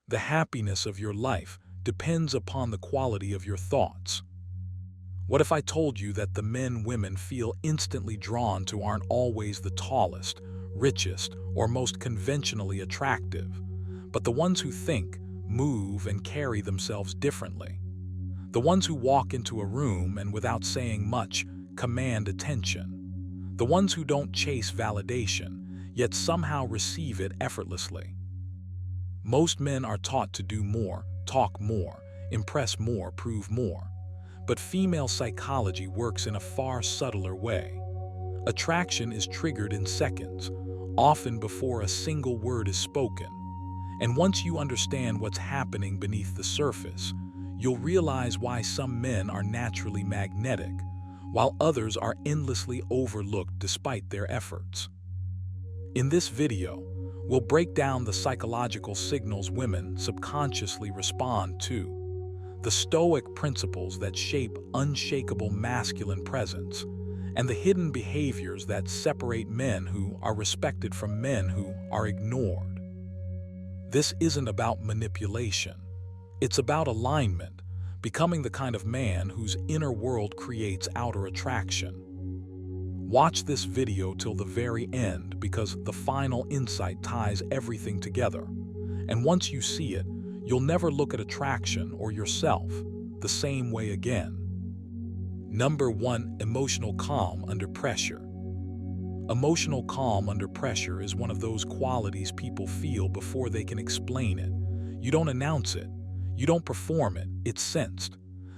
The happiness of your life depends upon the quality of your thoughts. What if I told you that the men women feel instantly drawn to aren't always the tallest, richest, or most conventionally attractive, but the ones who think, move, and carry themselves differently? The ones who walk into a room and without saying much, command attention. The ones who don't chase validation, yet somehow receive it effortlessly. Most men are taught to do more, talk more, impress more, prove more. But female psychology works in a far subtler way. Attraction is triggered in seconds, often before a single word is spoken. And once you understand what's happening beneath the surface, you'll realize why some men are naturally magnetic, while others are endlessly overlooked despite their efforts. In this video, we'll break down the psychological signals women subconsciously respond to, the stoic principles that shape unshakable masculine presence, and the hidden behaviors that separate men who are respected from men who are ignored. This isn't about manipulation. It's about alignment, becoming the kind of man whose inner world creates outer attraction. Watch this video till the very end because the final insight ties everything together. And once you see it, you'll never look at attraction or yourself the same way again. Number 1. Emotional calm under pressure. Emotional calm under pressure is one of those qualities people feel before they can explain it. You don't announce it. You don't perform it. It's sensed.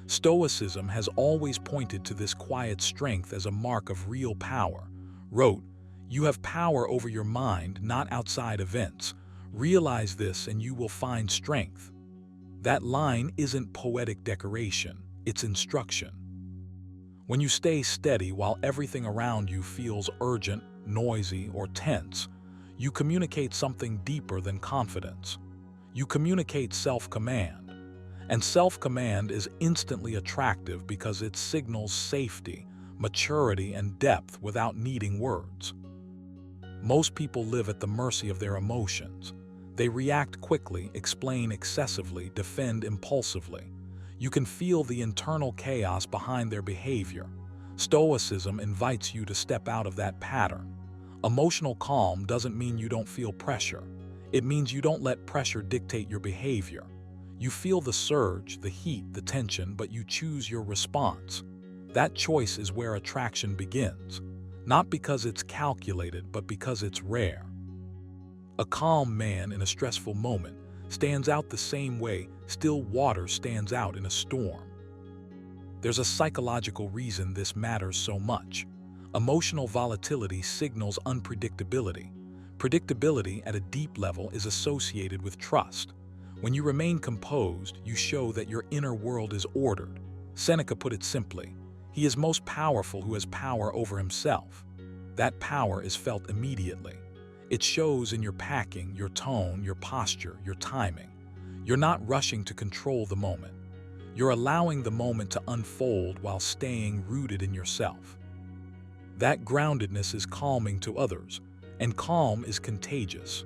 Stoicism has always pointed to this quiet strength as a mark of real power. Wrote, "You have power over your mind, not outside events. Realize this and you will find strength." That line isn't poetic decoration, it's instruction. When you stay steady while everything around you feels urgent, noisy, or tense, you communicate something deeper than confidence. You communicate self-command. And self-command is instantly attractive because it signals safety, maturity, and depth without needing words. Most people live at the mercy of their emotions. They react quickly, explain excessively, defend impulsively. You can feel the internal chaos behind their behavior. Stoicism invites you to step out of that pattern. Emotional calm doesn't mean you don't feel pressure. It means you don't let pressure dictate your behavior. You feel the surge, the heat, the tension, but you choose your response. That choice is where attraction begins. Not because it's calculated, but because it's rare. A calm man in a stressful moment stands out the same way still water stands out in a storm. There's a psychological reason this matters so much. Emotional volatility signals unpredictability. Predictability at a deep level is associated with trust. When you remain composed, you show that your inner world is ordered. Seneca put it simply, "He is most powerful who has power over himself." That power is felt immediately. It shows in your packing, your tone, your posture, your timing. You're not rushing to control the moment. You're allowing the moment to unfold while staying rooted in yourself. That groundedness is calming to others, and calm is contagious.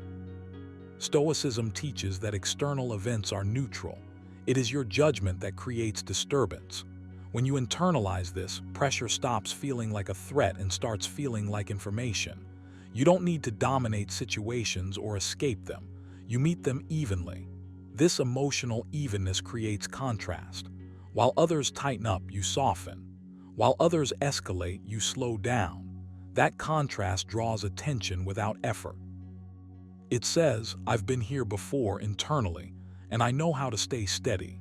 Stoicism teaches that external events are neutral. It is your judgment that creates disturbance. When you internalize this, pressure stops feeling like a threat and starts feeling like information. You don't need to dominate situations or escape them. You meet them evenly. This emotional evenness creates contrast. While others tighten up, you soften. While others escalate, you slow down. That contrast draws attention without effort. It says, "I've been here before internally, and I know how to stay steady."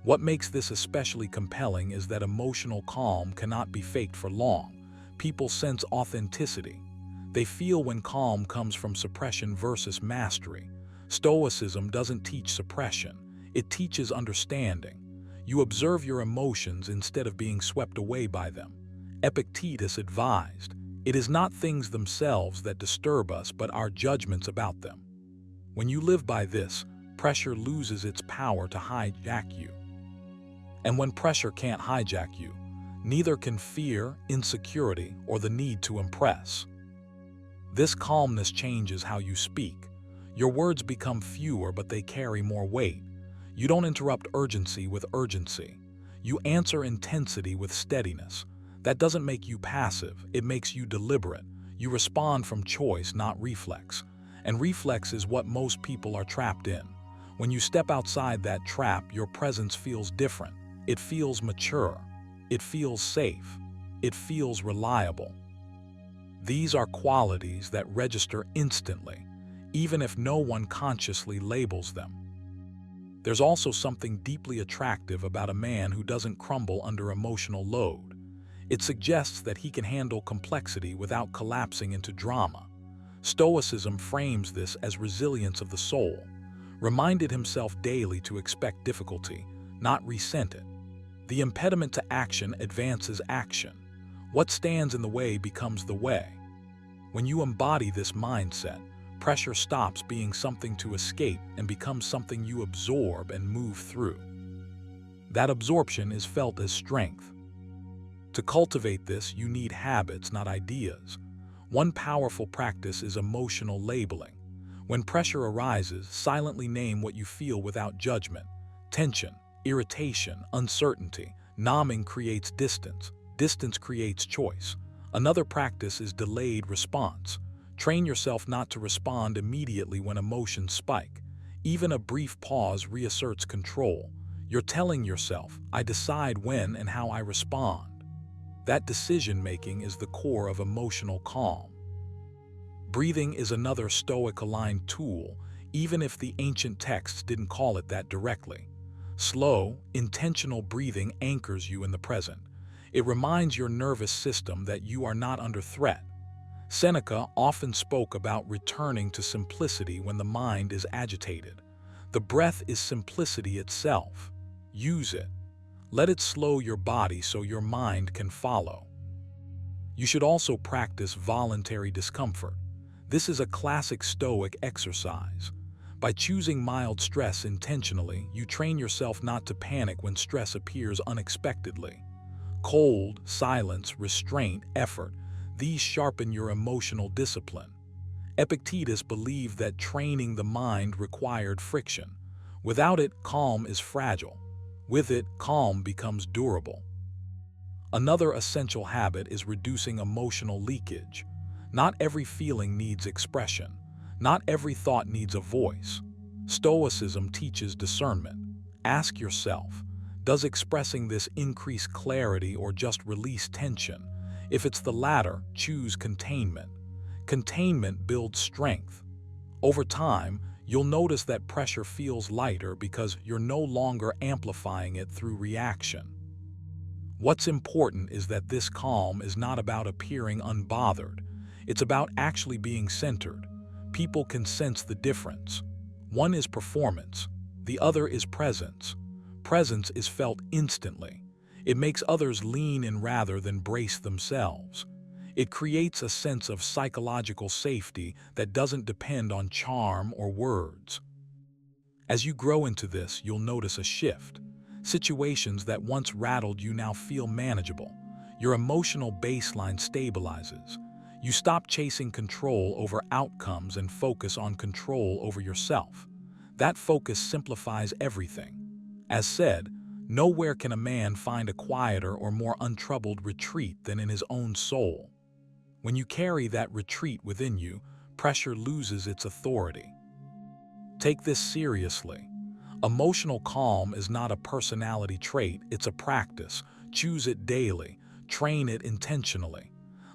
What makes this especially compelling is that emotional calm cannot be faked for long. People sense authenticity. They feel when calm comes from suppression versus mastery. Stoicism doesn't teach suppression. It teaches understanding. You observe your emotions instead of being swept away by them. Epictetus advised, "It is not things themselves that disturb us, but our judgments about them." When you live by this, pressure loses its power to hijack you. And when pressure can't hijack you, neither can fear, insecurity, or the need to impress. This calmness changes how you speak. Your words become fewer, but they carry more weight. You don't interrupt urgency with urgency. You answer intensity with steadiness. That doesn't make you passive, it makes you deliberate. You respond from choice, not reflex. And reflex is what most people are trapped in. When you step outside that trap, your presence feels different. It feels mature. It feels safe. It feels reliable. These are qualities that register instantly, even if no one consciously labels them. There's also something deeply attractive about a man who doesn't crumble under emotional load. It suggests that he can handle complexity without collapsing into drama. Stoicism frames this as resilience of the soul, reminded himself daily to expect difficulty, not resent it. The impediment to action advances action. What stands in the way becomes the way. When you embody this mindset, pressure stops being something to escape and becomes something you absorb and move through. That absorption is felt as strength. To cultivate this, you need habits, not ideas. One powerful practice is emotional labeling. When pressure arises, silently name what you feel without judgment. Tension, irritation, uncertainty. Numbing creates distance. Distance creates choice. Another practice is delayed response. Train yourself not to respond immediately when emotions spike. Even a brief pause reasserts control. You're telling yourself, I decide when and how I respond. That decision-making is the core of emotional calm. Breathing is another Stoic-aligned tool, even if the ancient texts didn't call it that directly. Slow, intentional breathing anchors you in the present. It reminds your nervous system that you are not under threat. Seneca often spoke about returning to simplicity when the mind is agitated. The breath is simplicity itself. Use it. Let it slow your body so your mind can follow. You should also practice voluntary discomfort. This is a classic Stoic exercise. By choosing mild stress intentionally, you train yourself not to panic when stress appears unexpectedly. Cold, silence, restraint, effort, these sharpen your emotional discipline. Epictetus believed that training the mind required friction. Without it, calm is fragile. With it, calm becomes durable. Another essential habit is reducing emotional leakage. Not every feeling needs expression. Not every thought needs a voice. Stoicism teaches discernment. Ask yourself, does expressing this increase clarity or just release tension? If it's the latter, choose containment. Containment builds strength. Over time, you'll notice that pressure feels lighter because you're no longer amplifying it through reaction. What's important is that this calm is not about appearing unbothered. It's about actually being centered. People can sense the difference. One is performance, the other is presence. Presence is felt instantly. It makes others lean in rather than brace themselves. It creates a sense of psychological safety that doesn't depend on charm or words. As you grow into this, you'll notice a shift. Situations that once rattled you now feel manageable. Your emotional baseline stabilizes. You stop chasing control over outcomes and focus on control over yourself. That focus simplifies everything. As said, nowhere can a man find a quieter or more untroubled retreat than in his own soul. When you carry that retreat within you, pressure loses its authority. Take this seriously. Emotional calm is not a personality trait, it's a practice. Choose it daily. Train it intentionally.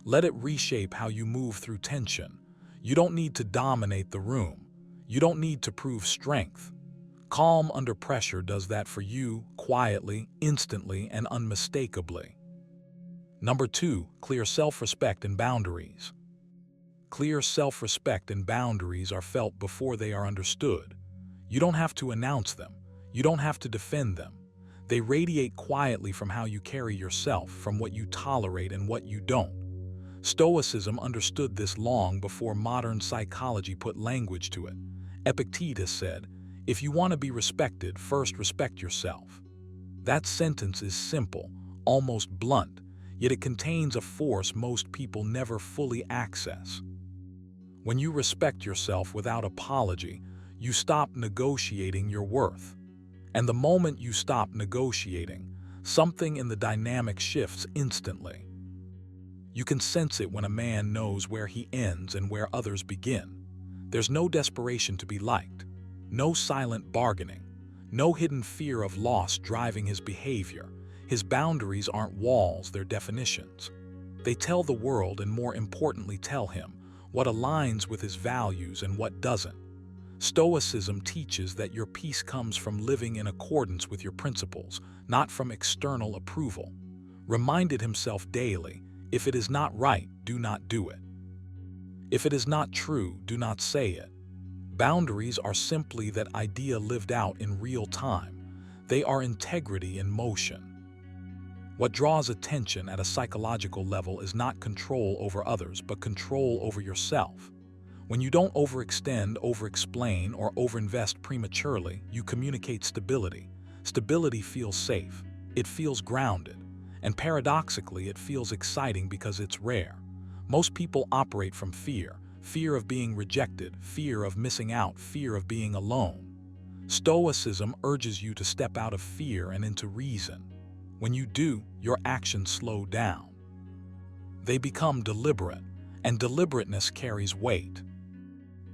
Let it reshape how you move through tension. You don't need to dominate the room. You don't need to prove strength. Calm under pressure does that for you, quietly, instantly, and unmistakably. Number 2, clear self-respect and boundaries. Clear self-respect and boundaries are felt before they are understood. You don't have to announce them. You don't have to defend them. They radiate quietly from how you carry yourself, from what you tolerate and what you don't. Stoicism understood this long before modern psychology put language to it. Epictetus said, "If you want to be respected, first respect yourself." That sentence is simple, almost blunt, yet it contains a force most people never fully access. When you respect yourself without apology, you stop negotiating your worth. And the moment you stop negotiating, something in the dynamic shifts instantly. You can sense it when a man knows where he ends and where others begin. There's no desperation to be liked, no silent bargaining, no hidden fear of loss driving his behavior. His boundaries aren't walls, they're definitions. They tell the world, and more importantly tell him, what aligns with his values and what doesn't. Stoicism teaches that your peace comes from living in accordance with your principles, not from external approval. Reminded himself daily, if it is not right, do not do it. If it is not true, do not say it. Boundaries are simply that idea lived out in real time. They are integrity in motion. What draws attention at a psychological level is not control over others, but control over yourself. When you don't overextend, overexplain, or overinvest prematurely, you communicate stability. Stability feels safe. It feels grounded. And paradoxically, it feels exciting because it's rare. Most people operate from fear. Fear of being rejected, fear of missing out, fear of being alone. Stoicism urges you to step out of fear and into reason. When you do, your actions slow down. They become deliberate, and deliberateness carries weight.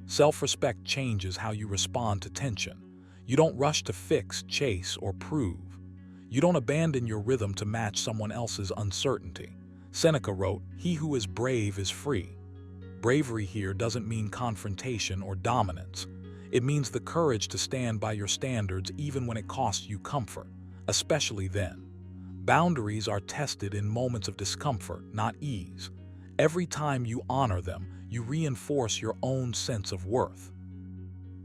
Self-respect changes how you respond to tension. You don't rush to fix, chase, or prove. You don't abandon your rhythm to match someone else's uncertainty. Seneca wrote, "He who is brave is free." Bravery here doesn't mean confrontation or dominance. It means the courage to stand by your standards even when it costs you comfort, especially then. Boundaries are tested in moments of discomfort, not ease. Every time you honor them, you reinforce your own sense of worth.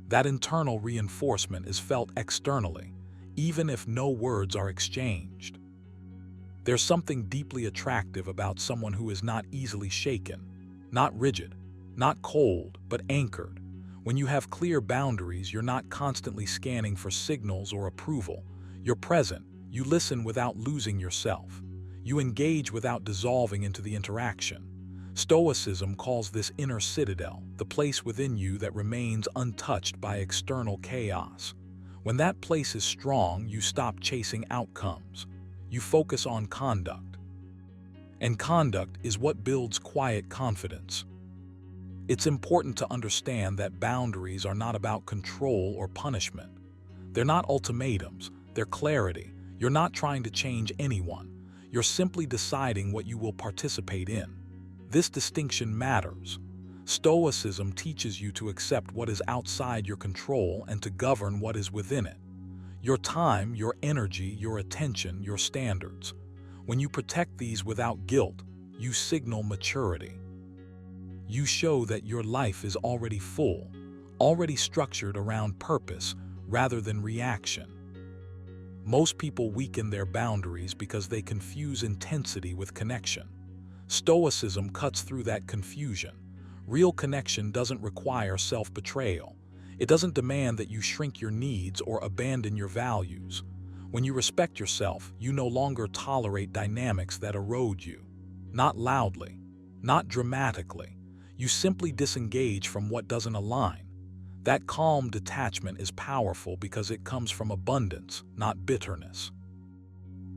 That internal reinforcement is felt externally, even if no words are exchanged. There's something deeply attractive about someone who is not easily shaken, not rigid, not cold, but anchored. When you have clear boundaries, you're not constantly scanning for signals or approval. You're present. You listen without losing yourself. You engage without dissolving into the interaction. Stoicism calls this inner citadel, the place within you that remains untouched by external chaos. When that place is strong, you stop chasing outcomes. You focus on conduct. And conduct is what builds quiet confidence. It's important to understand that boundaries are not about control or punishment. They're not ultimatums, they're clarity. You're not trying to change anyone. You're simply deciding what you will participate in. This distinction matters. Stoicism teaches you to accept what is outside your control and to govern what is within it. Your time, your energy, your attention, your standards. When you protect these without guilt, you signal maturity. You show that your life is already full, already structured around purpose rather than reaction. Most people weaken their boundaries because they confuse intensity with connection. Stoicism cuts through that confusion. Real connection doesn't require self-betrayal. It doesn't demand that you shrink your needs or abandon your values. When you respect yourself, you no longer tolerate dynamics that erode you. Not loudly, not dramatically. You simply disengage from what doesn't align. That calm detachment is powerful because it comes from abundance, not bitterness.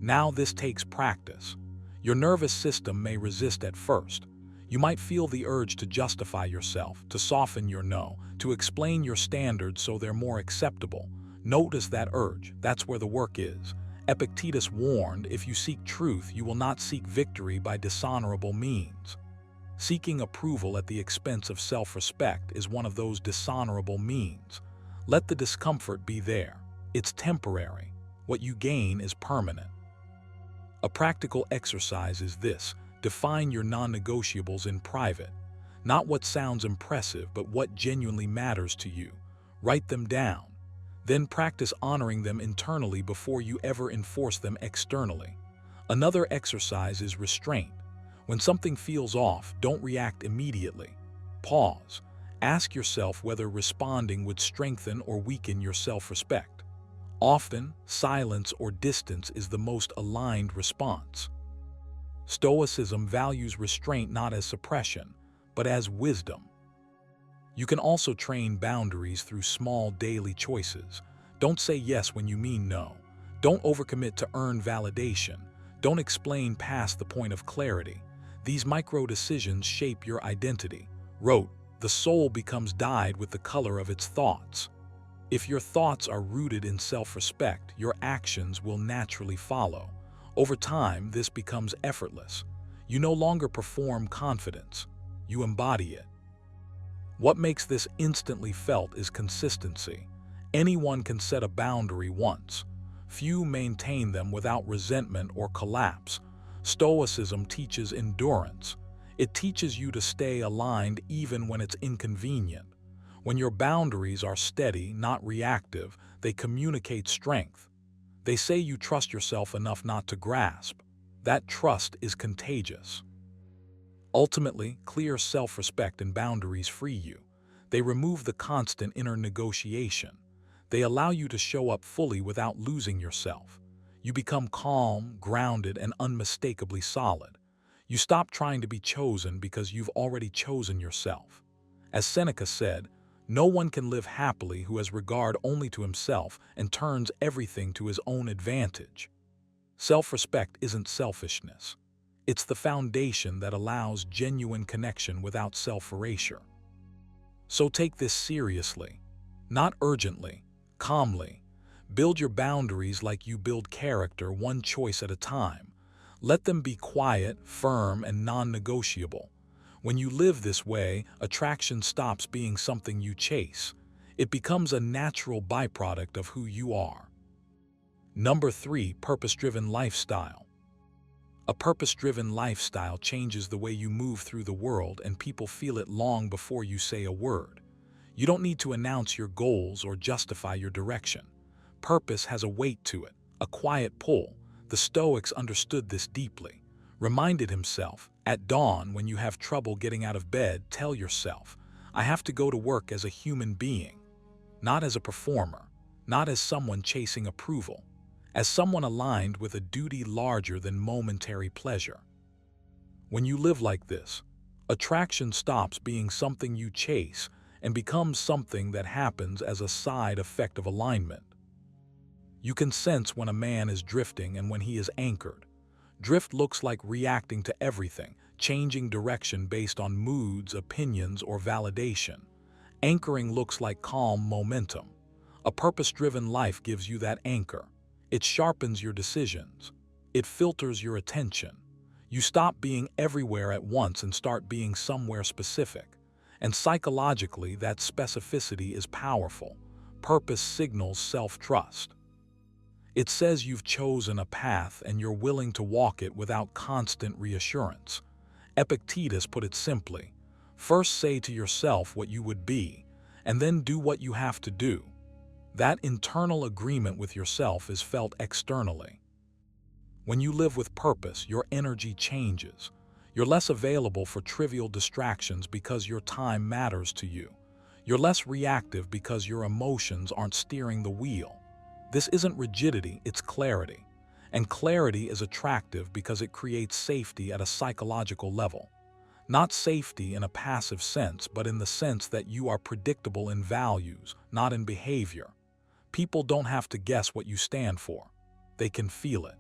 Now this takes practice. Your nervous system may resist at first. You might feel the urge to justify yourself, to soften your no, to explain your standards so they're more acceptable. Notice that urge. That's where the work is. Epictetus warned, if you seek truth, you will not seek victory by dishonorable means. Seeking approval at the expense of self-respect is one of those dishonorable means. Let the discomfort be there. It's temporary. What you gain is permanent. A practical exercise is this: define your non-negotiables in private. Not what sounds impressive, but what genuinely matters to you. Write them down. Then practice honoring them internally before you ever enforce them externally. Another exercise is restraint. When something feels off, don't react immediately. Pause. Ask yourself whether responding would strengthen or weaken your self-respect. Often, silence or distance is the most aligned response. Stoicism values restraint not as suppression, but as wisdom. You can also train boundaries through small daily choices. Don't say yes when you mean no. Don't overcommit to earn validation. Don't explain past the point of clarity. These micro decisions shape your identity. Wrote, the soul becomes dyed with the color of its thoughts. If your thoughts are rooted in self-respect, your actions will naturally follow. Over time, this becomes effortless. You no longer perform confidence. You embody it. What makes this instantly felt is consistency. Anyone can set a boundary once. Few maintain them without resentment or collapse. Stoicism teaches endurance. It teaches you to stay aligned even when it's inconvenient. When your boundaries are steady, not reactive, they communicate strength. They say you trust yourself enough not to grasp. That trust is contagious. Ultimately, clear self-respect and boundaries free you. They remove the constant inner negotiation. They allow you to show up fully without losing yourself. You become calm, grounded, and unmistakably solid. You stop trying to be chosen because you've already chosen yourself. As Seneca said, no one can live happily who has regard only to himself and turns everything to his own advantage. Self-respect isn't selfishness. It's the foundation that allows genuine connection without self-erasure. So take this seriously, not urgently, calmly. Build your boundaries like you build character, one choice at a time. Let them be quiet, firm, and non-negotiable. When you live this way, attraction stops being something you chase. It becomes a natural byproduct of who you are. Number 3, purpose-driven lifestyle. A purpose-driven lifestyle changes the way you move through the world, and people feel it long before you say a word. You don't need to announce your goals or justify your direction. Purpose has a weight to it, a quiet pull. The Stoics understood this deeply. Reminded himself, at dawn when you have trouble getting out of bed, tell yourself, I have to go to work as a human being, not as a performer, not as someone chasing approval, as someone aligned with a duty larger than momentary pleasure. When you live like this, attraction stops being something you chase and becomes something that happens as a side effect of alignment. You can sense when a man is drifting and when he is anchored. Drift looks like reacting to everything, changing direction based on moods, opinions, or validation. Anchoring looks like calm momentum. A purpose-driven life gives you that anchor. It sharpens your decisions. It filters your attention. You stop being everywhere at once and start being somewhere specific. And psychologically, that specificity is powerful. Purpose signals self-trust. It says you've chosen a path and you're willing to walk it without constant reassurance. Epictetus put it simply, first say to yourself what you would be, and then do what you have to do. That internal agreement with yourself is felt externally. When you live with purpose, your energy changes. You're less available for trivial distractions because your time matters to you. You're less reactive because your emotions aren't steering the wheel. This isn't rigidity, it's clarity. And clarity is attractive because it creates safety at a psychological level. Not safety in a passive sense, but in the sense that you are predictable in values, not in behavior. People don't have to guess what you stand for. They can feel it.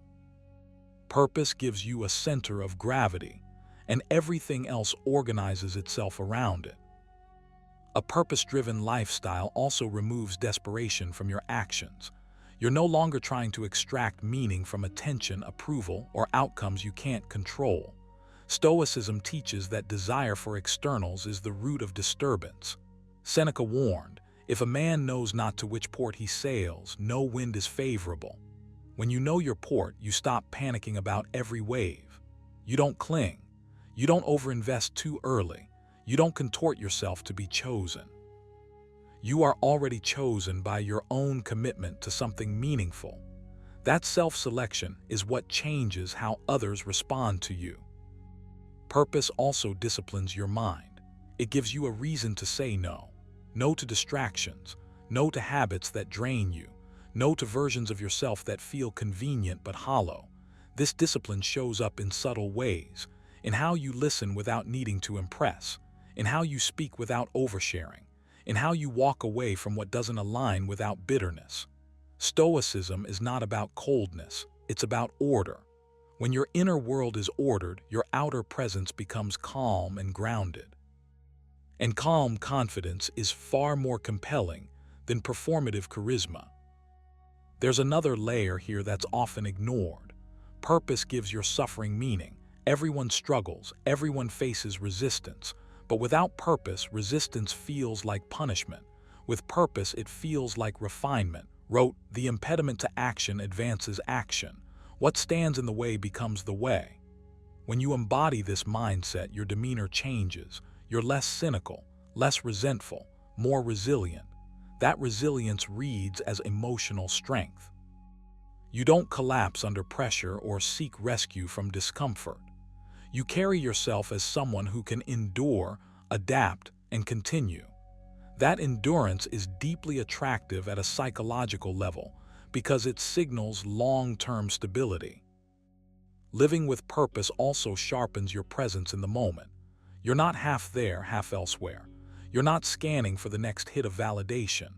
Purpose gives you a center of gravity, and everything else organizes itself around it. A purpose-driven lifestyle also removes desperation from your actions. You're no longer trying to extract meaning from attention, approval, or outcomes you can't control. Stoicism teaches that desire for externals is the root of disturbance. Seneca warned, if a man knows not to which port he sails, no wind is favorable. When you know your port, you stop panicking about every wave. You don't cling. You don't overinvest too early. You don't contort yourself to be chosen. You are already chosen by your own commitment to something meaningful. That self-selection is what changes how others respond to you. Purpose also disciplines your mind. It gives you a reason to say no. No to distractions. No to habits that drain you. No to versions of yourself that feel convenient but hollow. This discipline shows up in subtle ways, in how you listen without needing to impress, in how you speak without oversharing, in how you walk away from what doesn't align without bitterness. Stoicism is not about coldness, it's about order. When your inner world is ordered, your outer presence becomes calm and grounded. And calm confidence is far more compelling than performative charisma. There's another layer here that's often ignored. Purpose gives your suffering meaning. Everyone struggles, everyone faces resistance. But without purpose, resistance feels like punishment. With purpose, it feels like refinement. Wrote, "The impediment to action advances action. What stands in the way becomes the way." When you embody this mindset, your demeanor changes. You're less cynical, less resentful, more resilient. That resilience reads as emotional strength. You don't collapse under pressure or seek rescue from discomfort. You carry yourself as someone who can endure, adapt, and continue. That endurance is deeply attractive at a psychological level because it signals long-term stability. Living with purpose also sharpens your presence in the moment. You're not half there, half elsewhere. You're not scanning for the next hit of validation.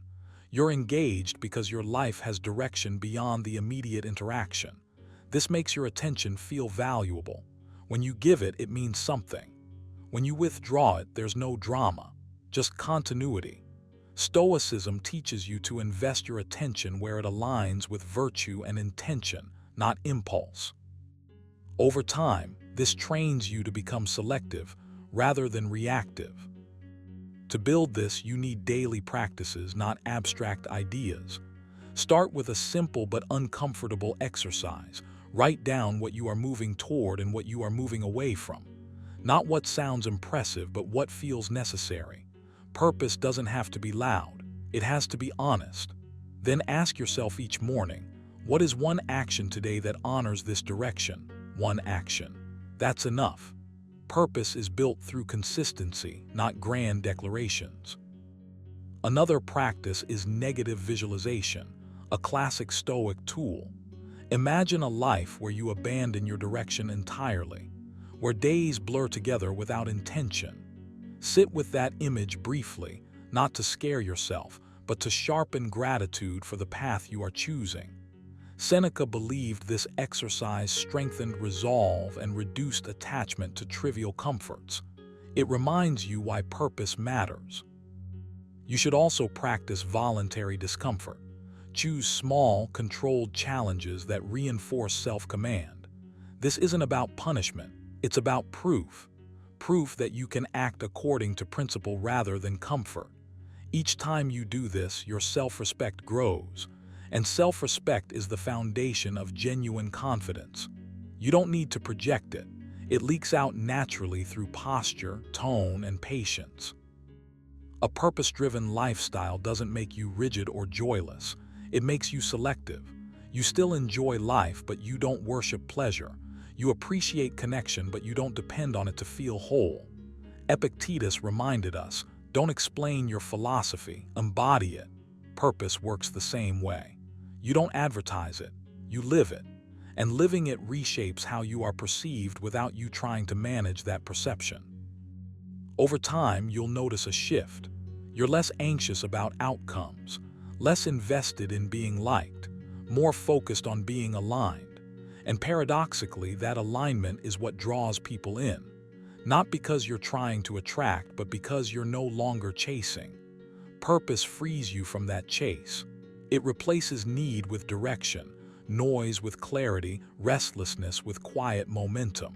You're engaged because your life has direction beyond the immediate interaction. This makes your attention feel valuable. When you give it, it means something. When you withdraw it, there's no drama, just continuity. Stoicism teaches you to invest your attention where it aligns with virtue and intention, not impulse. Over time, this trains you to become selective rather than reactive. To build this, you need daily practices, not abstract ideas. Start with a simple but uncomfortable exercise. Write down what you are moving toward and what you are moving away from. Not what sounds impressive, but what feels necessary. Purpose doesn't have to be loud. It has to be honest. Then ask yourself each morning, what is one action today that honors this direction? One action. That's enough. Purpose is built through consistency, not grand declarations. Another practice is negative visualization, a classic Stoic tool. Imagine a life where you abandon your direction entirely, where days blur together without intention. Sit with that image briefly, not to scare yourself, but to sharpen gratitude for the path you are choosing. Seneca believed this exercise strengthened resolve and reduced attachment to trivial comforts. It reminds you why purpose matters. You should also practice voluntary discomfort. Choose small, controlled challenges that reinforce self-command. This isn't about punishment, it's about proof. Proof that you can act according to principle rather than comfort. Each time you do this, your self-respect grows. And self-respect is the foundation of genuine confidence. You don't need to project it. It leaks out naturally through posture, tone, and patience. A purpose-driven lifestyle doesn't make you rigid or joyless. It makes you selective. You still enjoy life, but you don't worship pleasure. You appreciate connection, but you don't depend on it to feel whole. Epictetus reminded us, don't explain your philosophy, embody it. Purpose works the same way. You don't advertise it, you live it. And living it reshapes how you are perceived without you trying to manage that perception. Over time, you'll notice a shift. You're less anxious about outcomes, less invested in being liked, more focused on being aligned. And paradoxically, that alignment is what draws people in. Not because you're trying to attract, but because you're no longer chasing. Purpose frees you from that chase. It replaces need with direction, noise with clarity, restlessness with quiet momentum.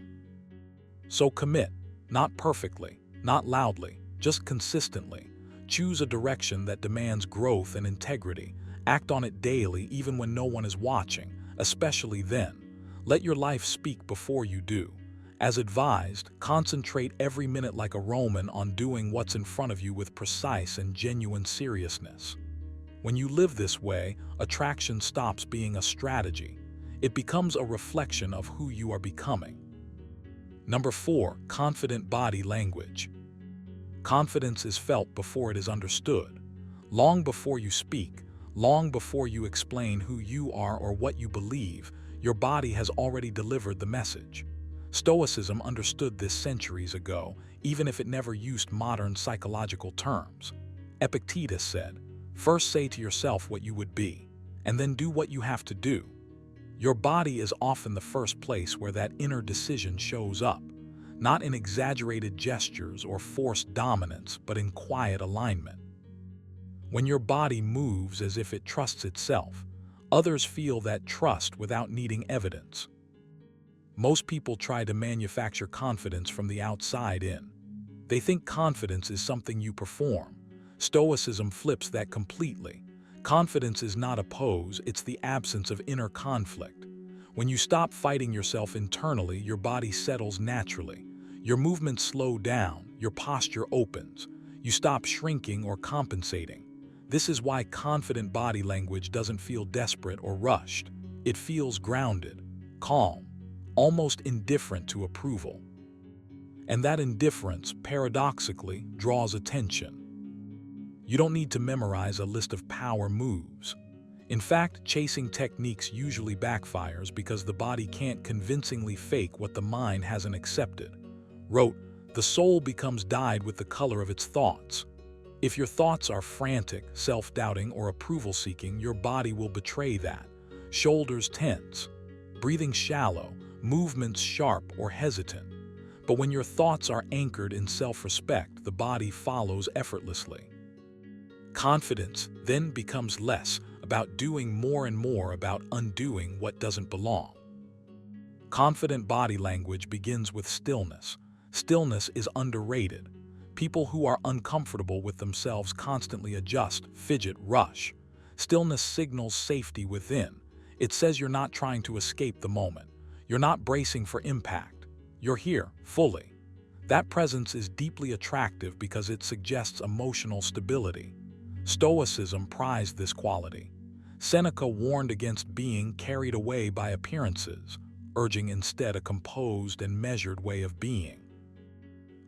So commit, not perfectly, not loudly, just consistently. Choose a direction that demands growth and integrity. Act on it daily even when no one is watching, especially then. Let your life speak before you do. As advised, concentrate every minute like a Roman on doing what's in front of you with precise and genuine seriousness. When you live this way, attraction stops being a strategy. It becomes a reflection of who you are becoming. Number 4, confident body language. Confidence is felt before it is understood. Long before you speak, long before you explain who you are or what you believe, your body has already delivered the message. Stoicism understood this centuries ago, even if it never used modern psychological terms. Epictetus said, "First say to yourself what you would be, and then do what you have to do." Your body is often the first place where that inner decision shows up, not in exaggerated gestures or forced dominance, but in quiet alignment. When your body moves as if it trusts itself, others feel that trust without needing evidence. Most people try to manufacture confidence from the outside in. They think confidence is something you perform. Stoicism flips that completely. Confidence is not a pose, it's the absence of inner conflict. When you stop fighting yourself internally, your body settles naturally. Your movements slow down, your posture opens. You stop shrinking or compensating. This is why confident body language doesn't feel desperate or rushed. It feels grounded, calm, almost indifferent to approval. And that indifference, paradoxically, draws attention. You don't need to memorize a list of power moves. In fact, chasing techniques usually backfires because the body can't convincingly fake what the mind hasn't accepted. Wrote, "The soul becomes dyed with the color of its thoughts." If your thoughts are frantic, self-doubting, or approval-seeking, your body will betray that. Shoulders tense, breathing shallow, movements sharp or hesitant. But when your thoughts are anchored in self-respect, the body follows effortlessly. Confidence then becomes less about doing more and more about undoing what doesn't belong. Confident body language begins with stillness. Stillness is underrated. People who are uncomfortable with themselves constantly adjust, fidget, rush. Stillness signals safety within. It says you're not trying to escape the moment. You're not bracing for impact. You're here, fully. That presence is deeply attractive because it suggests emotional stability. Stoicism prized this quality. Seneca warned against being carried away by appearances, urging instead a composed and measured way of being.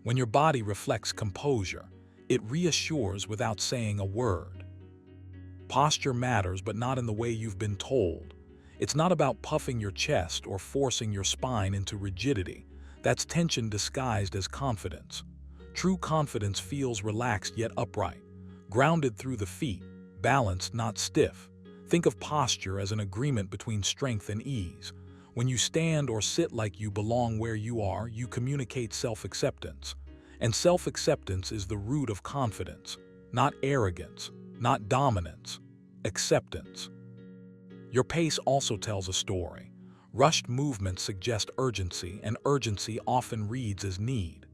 When your body reflects composure, it reassures without saying a word. Posture matters, but not in the way you've been told. It's not about puffing your chest or forcing your spine into rigidity. That's tension disguised as confidence. True confidence feels relaxed yet upright, grounded through the feet, balanced, not stiff. Think of posture as an agreement between strength and ease. When you stand or sit like you belong where you are, you communicate self-acceptance. And self-acceptance is the root of confidence, not arrogance, not dominance, acceptance. Your pace also tells a story. Rushed movements suggest urgency, and urgency often reads as need.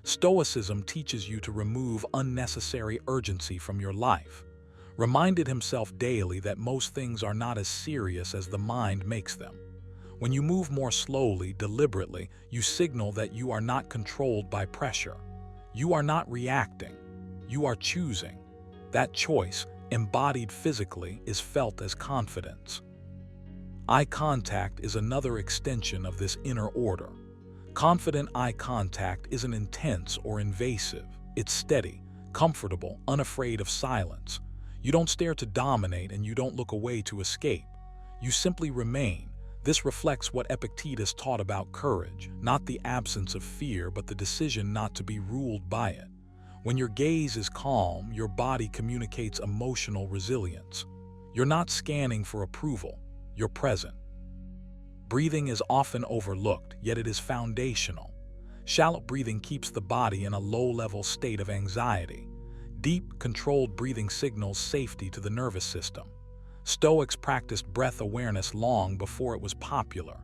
Stoicism teaches you to remove unnecessary urgency from your life. Reminded himself daily that most things are not as serious as the mind makes them. When you move more slowly, deliberately, you signal that you are not controlled by pressure. You are not reacting. You are choosing. That choice, embodied physically, is felt as confidence. Eye contact is another extension of this inner order. Confident eye contact isn't intense or invasive. It's steady, comfortable, unafraid of silence. You don't stare to dominate and you don't look away to escape. You simply remain. This reflects what Epictetus taught about courage, not the absence of fear, but the decision not to be ruled by it. When your gaze is calm, your body communicates emotional resilience. You're not scanning for approval, you're present. Breathing is often overlooked, yet it is foundational. Shallow breathing keeps the body in a low-level state of anxiety. Deep, controlled breathing signals safety to the nervous system. Stoics practiced breath awareness long before it was popular.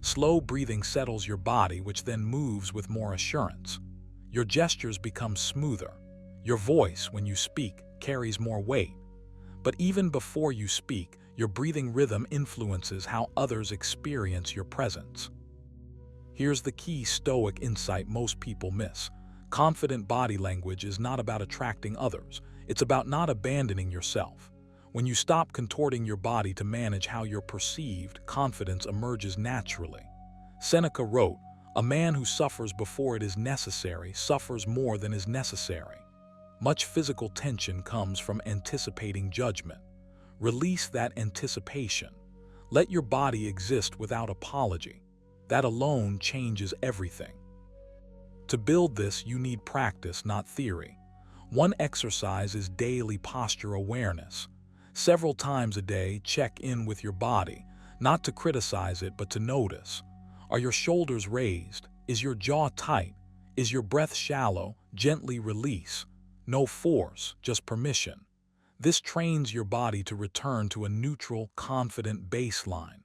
Slow breathing settles your body, which then moves with more assurance. Your gestures become smoother. Your voice, when you speak, carries more weight. But even before you speak, your breathing rhythm influences how others experience your presence. Here's the key Stoic insight most people miss. Confident body language is not about attracting others. It's about not abandoning yourself. When you stop contorting your body to manage how you're perceived, confidence emerges naturally. Seneca wrote, "A man who suffers before it is necessary suffers more than is necessary." Much physical tension comes from anticipating judgment. Release that anticipation. Let your body exist without apology. That alone changes everything. To build this, you need practice, not theory. One exercise is daily posture awareness. Several times a day, check in with your body, not to criticize it, but to notice. Are your shoulders raised? Is your jaw tight? Is your breath shallow? Gently release. No force, just permission. This trains your body to return to a neutral, confident baseline.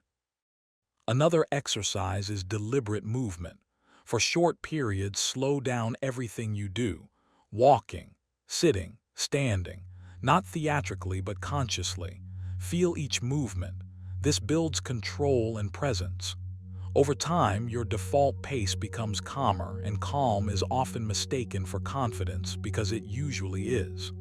Another exercise is deliberate movement. For short periods, slow down everything you do. Walking, sitting, standing, not theatrically but consciously. Feel each movement. This builds control and presence. Over time, your default pace becomes calmer, and calm is often mistaken for confidence because it usually is.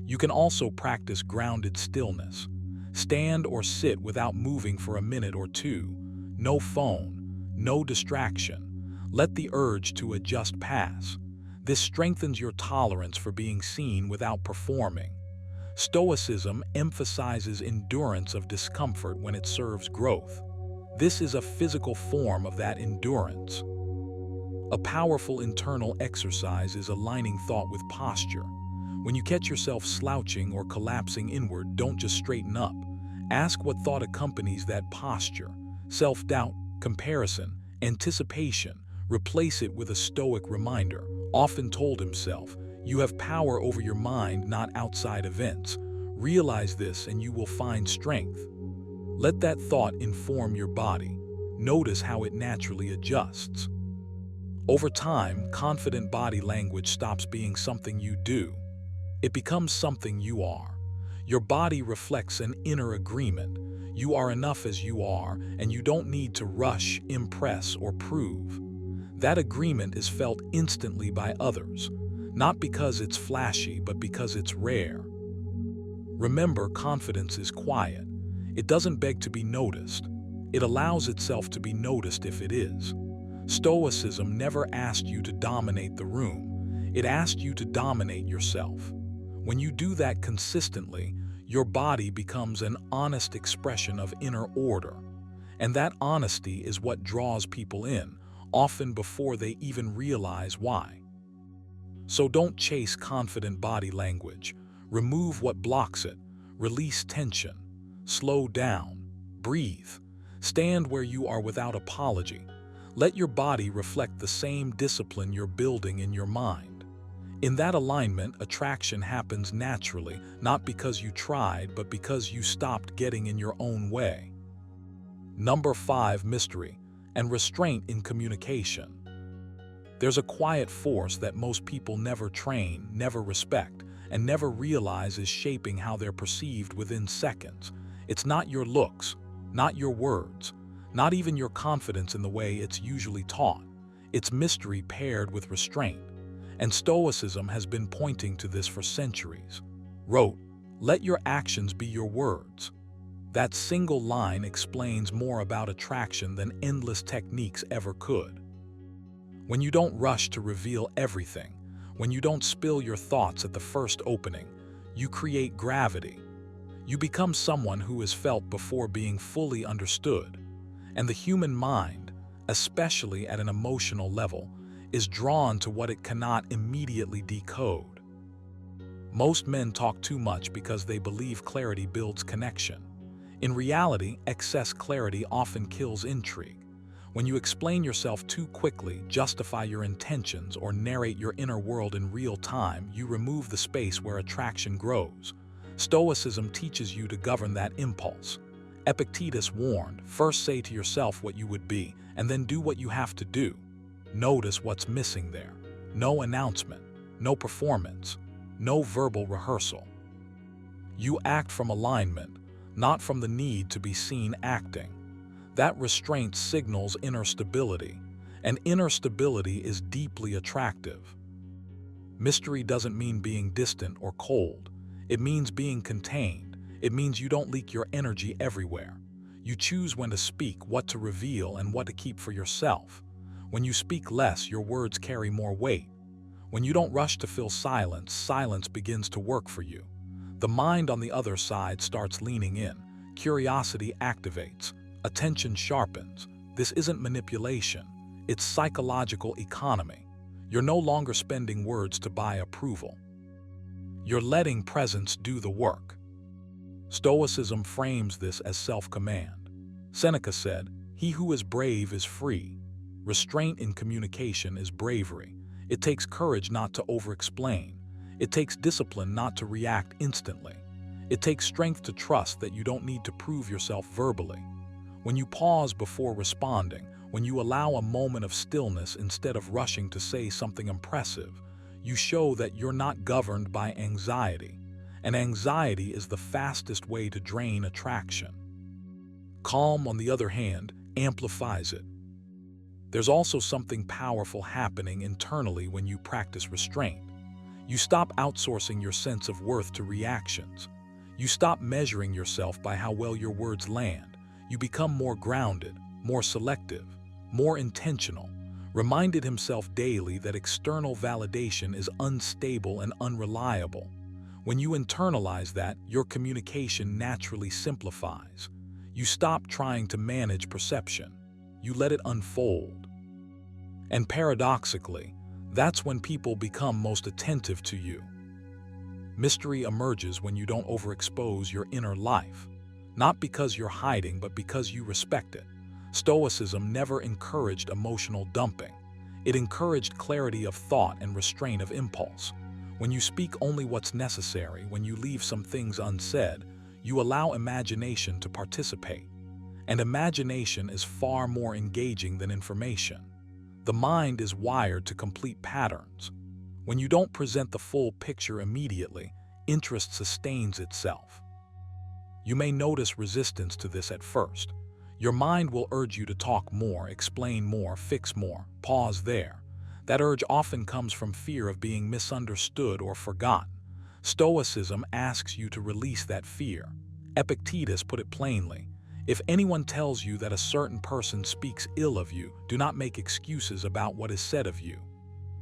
You can also practice grounded stillness. Stand or sit without moving for a minute or two. No phone, no distraction. Let the urge to adjust pass. This strengthens your tolerance for being seen without performing. Stoicism emphasizes endurance of discomfort when it serves growth. This is a physical form of that endurance. A powerful internal exercise is aligning thought with posture. When you catch yourself slouching or collapsing inward, don't just straighten up. Ask what thought accompanies that posture. Self-doubt, comparison, anticipation. Replace it with a stoic reminder. Often told himself, you have power over your mind, not outside events. Realize this and you will find strength. Let that thought inform your body. Notice how it naturally adjusts. Over time, confident body language stops being something you do. It becomes something you are. Your body reflects an inner agreement. You are enough as you are, and you don't need to rush, impress, or prove. That agreement is felt instantly by others, not because it's flashy, but because it's rare. Remember, confidence is quiet. It doesn't beg to be noticed. It allows itself to be noticed if it is. Stoicism never asked you to dominate the room. It asked you to dominate yourself. When you do that consistently, your body becomes an honest expression of inner order. And that honesty is what draws people in, often before they even realize why. So don't chase confident body language. Remove what blocks it. Release tension. Slow down. Breathe. Stand where you are without apology. Let your body reflect the same discipline you're building in your mind. In that alignment, attraction happens naturally, not because you tried, but because you stopped getting in your own way. Number 5, mystery and restraint in communication. There's a quiet force that most people never train, never respect, and never realize is shaping how they're perceived within seconds. It's not your looks, not your words, not even your confidence in the way it's usually taught. It's mystery paired with restraint. And Stoicism has been pointing to this for centuries. Wrote, "Let your actions be your words." That single line explains more about attraction than endless techniques ever could. When you don't rush to reveal everything, when you don't spill your thoughts at the first opening, you create gravity. You become someone who is felt before being fully understood. And the human mind, especially at an emotional level, is drawn to what it cannot immediately decode. Most men talk too much because they believe clarity builds connection. In reality, excess clarity often kills intrigue. When you explain yourself too quickly, justify your intentions, or narrate your inner world in real time, you remove the space where attraction grows. Stoicism teaches you to govern that impulse. Epictetus warned, first say to yourself what you would be, and then do what you have to do. Notice what's missing there. No announcement, no performance, no verbal rehearsal. You act from alignment, not from the need to be seen acting. That restraint signals inner stability, and inner stability is deeply attractive. Mystery doesn't mean being distant or cold. It means being contained. It means you don't leak your energy everywhere. You choose when to speak, what to reveal, and what to keep for yourself. When you speak less, your words carry more weight. When you don't rush to fill silence, silence begins to work for you. The mind on the other side starts leaning in. Curiosity activates. Attention sharpens. This isn't manipulation, it's psychological economy. You're no longer spending words to buy approval. You're letting presence do the work. Stoicism frames this as self-command. Seneca said, "He who is brave is free." Restraint in communication is bravery. It takes courage not to over-explain. It takes discipline not to react instantly. It takes strength to trust that you don't need to prove yourself verbally. When you pause before responding, when you allow a moment of stillness instead of rushing to say something impressive, you show that you're not governed by anxiety. And anxiety is the fastest way to drain attraction. Calm, on the other hand, amplifies it. There's also something powerful happening internally when you practice restraint. You stop outsourcing your sense of worth to reactions. You stop measuring yourself by how well your words land. You become more grounded, more selective, more intentional. Reminded himself daily that external validation is unstable and unreliable. When you internalize that, your communication naturally simplifies. You stop trying to manage perception. You let it unfold. And paradoxically, that's when people become most attentive to you. Mystery emerges when you don't overexpose your inner life, not because you're hiding, but because you respect it. Stoicism never encouraged emotional dumping. It encouraged clarity of thought and restraint of impulse. When you speak only what's necessary, when you leave some things unsaid, you allow imagination to participate. And imagination is far more engaging than information. The mind is wired to complete patterns. When you don't present the full picture immediately, interest sustains itself. You may notice resistance to this at first. Your mind will urge you to talk more, explain more, fix more, pause there. That urge often comes from fear of being misunderstood or forgotten. Stoicism asks you to release that fear. Epictetus put it plainly, "If anyone tells you that a certain person speaks ill of you, do not make excuses about what is said of you."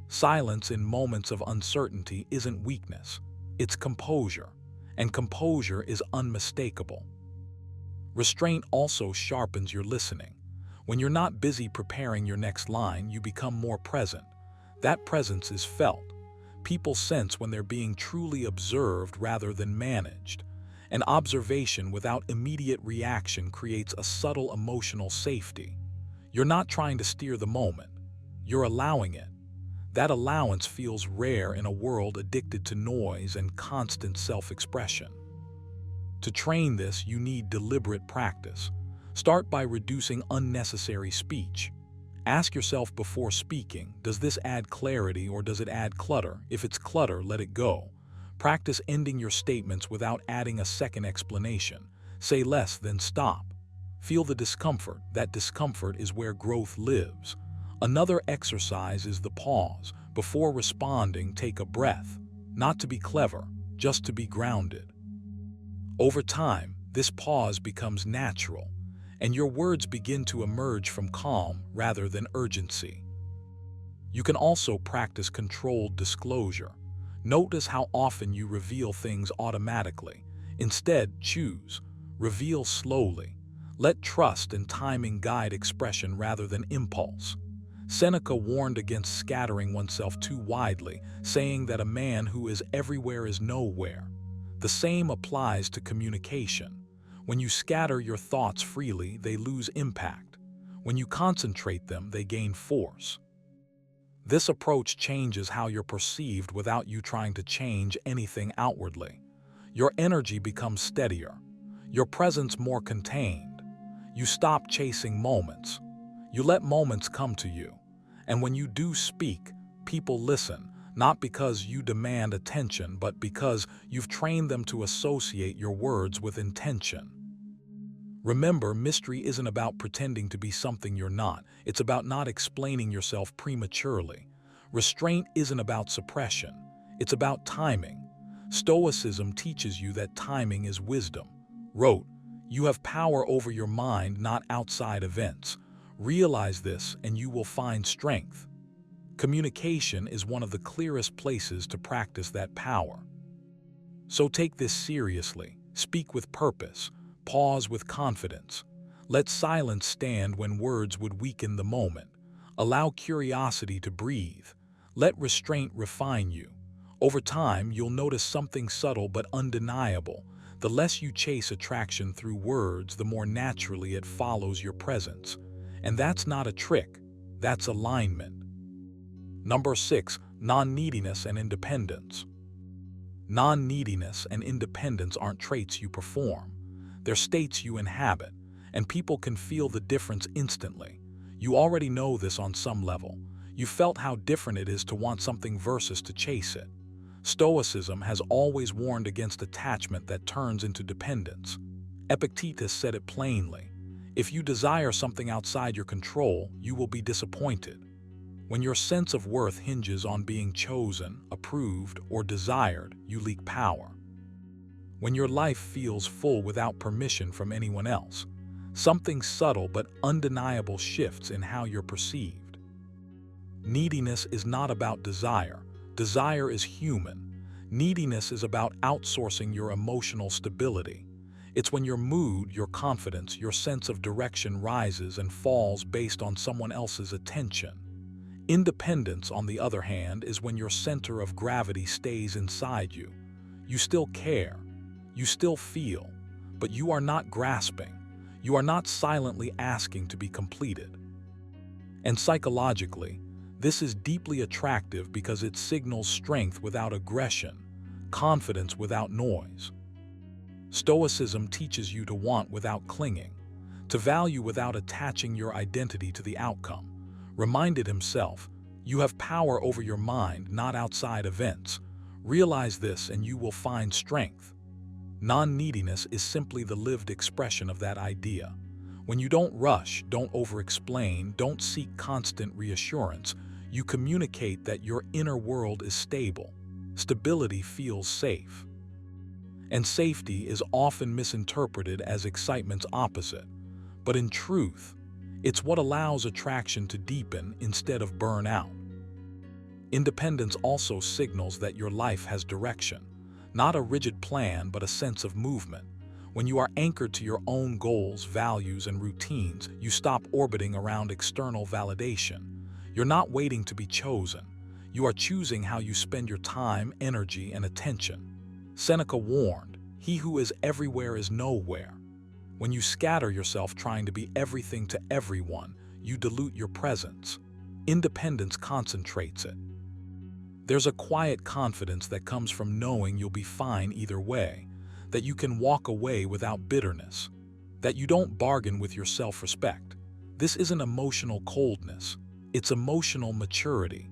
Silence in moments of uncertainty isn't weakness, it's composure, and composure is unmistakable. Restraint also sharpens your listening. When you're not busy preparing your next line, you become more present. That presence is felt. People sense when they're being truly observed rather than managed. An observation without immediate reaction creates a subtle emotional safety. You're not trying to steer the moment, you're allowing it. That allowance feels rare in a world addicted to noise and constant self-expression. To train this, you need deliberate practice. Start by reducing unnecessary speech. Ask yourself before speaking, does this add clarity or does it add clutter? If it's clutter, let it go. Practice ending your statements without adding a second explanation. Say less, then stop. Feel the discomfort. That discomfort is where growth lives. Another exercise is the pause. Before responding, take a breath. Not to be clever, just to be grounded. Over time, this pause becomes natural, and your words begin to emerge from calm rather than urgency. You can also practice controlled disclosure. Notice how often you reveal things automatically. Instead, choose. Reveal slowly. Let trust and timing guide expression rather than impulse. Seneca warned against scattering oneself too widely, saying that a man who is everywhere is nowhere. The same applies to communication. When you scatter your thoughts freely, they lose impact. When you concentrate them, they gain force. This approach changes how you're perceived without you trying to change anything outwardly. Your energy becomes steadier, your presence more contained. You stop chasing moments. You let moments come to you. And when you do speak, people listen, not because you demand attention, but because you've trained them to associate your words with intention. Remember, mystery isn't about pretending to be something you're not. It's about not explaining yourself prematurely. Restraint isn't about suppression. It's about timing. Stoicism teaches you that timing is wisdom. Wrote, "You have power over your mind, not outside events. Realize this and you will find strength." Communication is one of the clearest places to practice that power. So take this seriously. Speak with purpose. Pause with confidence. Let silence stand when words would weaken the moment. Allow curiosity to breathe. Let restraint refine you. Over time, you'll notice something subtle but undeniable. The less you chase attraction through words, the more naturally it follows your presence. And that's not a trick, that's alignment. Number 6. Non-neediness and independence. Non-neediness and independence aren't traits you perform. They're states you inhabit, and people can feel the difference instantly. You already know this on some level. You felt how different it is to want something versus to chase it. Stoicism has always warned against attachment that turns into dependence. Epictetus said it plainly: if you desire something outside your control, you will be disappointed. When your sense of worth hinges on being chosen, approved, or desired, you leak power. When your life feels full without permission from anyone else, something subtle but undeniable shifts in how you're perceived. Neediness is not about desire. Desire is human. Neediness is about outsourcing your emotional stability. It's when your mood, your confidence, your sense of direction rises and falls based on someone else's attention. Independence, on the other hand, is when your center of gravity stays inside you. You still care, you still feel, but you are not grasping. You are not silently asking to be completed. And psychologically, this is deeply attractive because it signals strength without aggression, confidence without noise. Stoicism teaches you to want without clinging, to value without attaching your identity to the outcome. Reminded himself, you have power over your mind, not outside events. Realize this and you will find strength. Non-neediness is simply the lived expression of that idea. When you don't rush, don't over-explain, don't seek constant reassurance, you communicate that your inner world is stable. Stability feels safe. And safety is often misinterpreted as excitement's opposite. But in truth, it's what allows attraction to deepen instead of burn out. Independence also signals that your life has direction. Not a rigid plan, but a sense of movement. When you are anchored to your own goals, values, and routines, you stop orbiting around external validation. You're not waiting to be chosen. You are choosing how you spend your time, energy, and attention. Seneca warned, "He who is everywhere is nowhere." When you scatter yourself trying to be everything to everyone, you dilute your presence. Independence concentrates it. There's a quiet confidence that comes from knowing you'll be fine either way, that you can walk away without bitterness, that you don't bargain with your self-respect. This isn't emotional coldness, it's emotional maturity.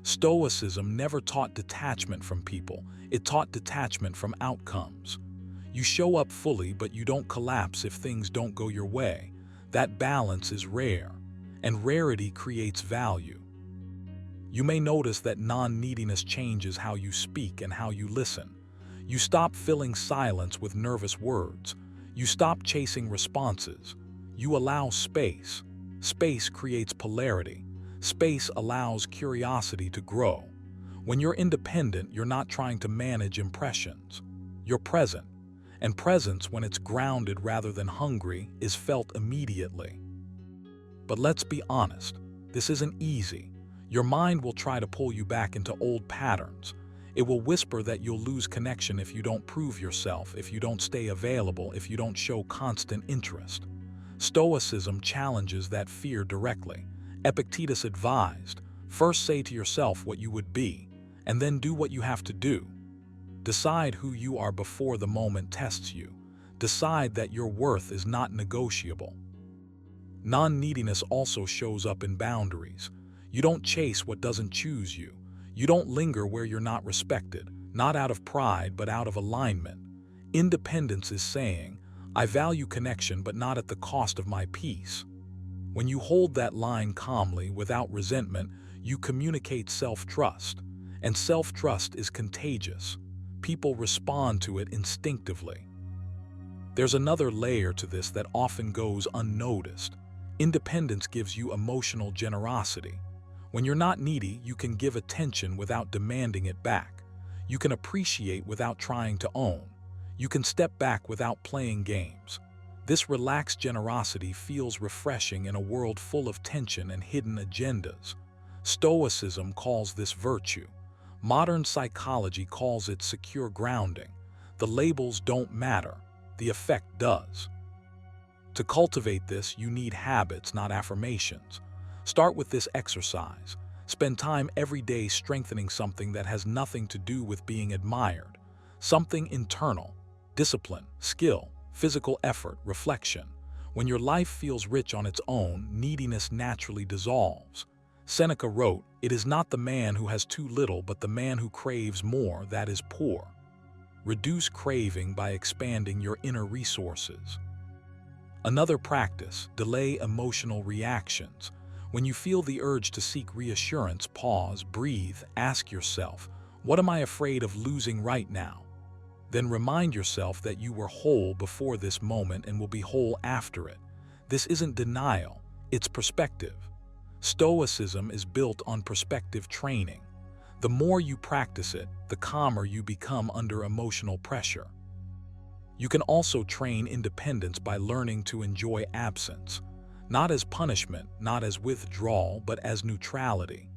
Stoicism never taught detachment from people, it taught detachment from outcomes. You show up fully, but you don't collapse if things don't go your way. That balance is rare, and rarity creates value. You may notice that non-neediness changes how you speak and how you listen. You stop filling silence with nervous words. You stop chasing responses. You allow space. Space creates polarity. Space allows curiosity to grow. When you're independent, you're not trying to manage impressions. You're present. And presence, when it's grounded rather than hungry, is felt immediately. But let's be honest, this isn't easy. Your mind will try to pull you back into old patterns. It will whisper that you'll lose connection if you don't prove yourself, if you don't stay available, if you don't show constant interest. Stoicism challenges that fear directly. Epictetus advised, first say to yourself what you would be, and then do what you have to do. Decide who you are before the moment tests you. Decide that your worth is not negotiable. Non-neediness also shows up in boundaries. You don't chase what doesn't choose you. You don't linger where you're not respected, not out of pride, but out of alignment. Independence is saying, I value connection, but not at the cost of my peace. When you hold that line calmly, without resentment, you communicate self-trust. And self-trust is contagious. People respond to it instinctively. There's another layer to this that often goes unnoticed. Independence gives you emotional generosity. When you're not needy, you can give attention without demanding it back. You can appreciate without trying to own. You can step back without playing games. This relaxed generosity feels refreshing in a world full of tension and hidden agendas. Stoicism calls this virtue. Modern psychology calls it secure grounding. The labels don't matter, the effect does. To cultivate this, you need habits, not affirmations. Start with this exercise. Spend time every day strengthening something that has nothing to do with being admired. Something internal: discipline, skill, physical effort, reflection. When your life feels rich on its own, neediness naturally dissolves. Seneca wrote, "It is not the man who has too little, but the man who craves more that is poor." Reduce craving by expanding your inner resources. Another practice: delay emotional reactions. When you feel the urge to seek reassurance, pause, breathe, ask yourself, what am I afraid of losing right now? Then remind yourself that you were whole before this moment and will be whole after it. This isn't denial, it's perspective. Stoicism is built on perspective training. The more you practice it, the calmer you become under emotional pressure. You can also train independence by learning to enjoy absence. Not as punishment, not as withdrawal, but as neutrality.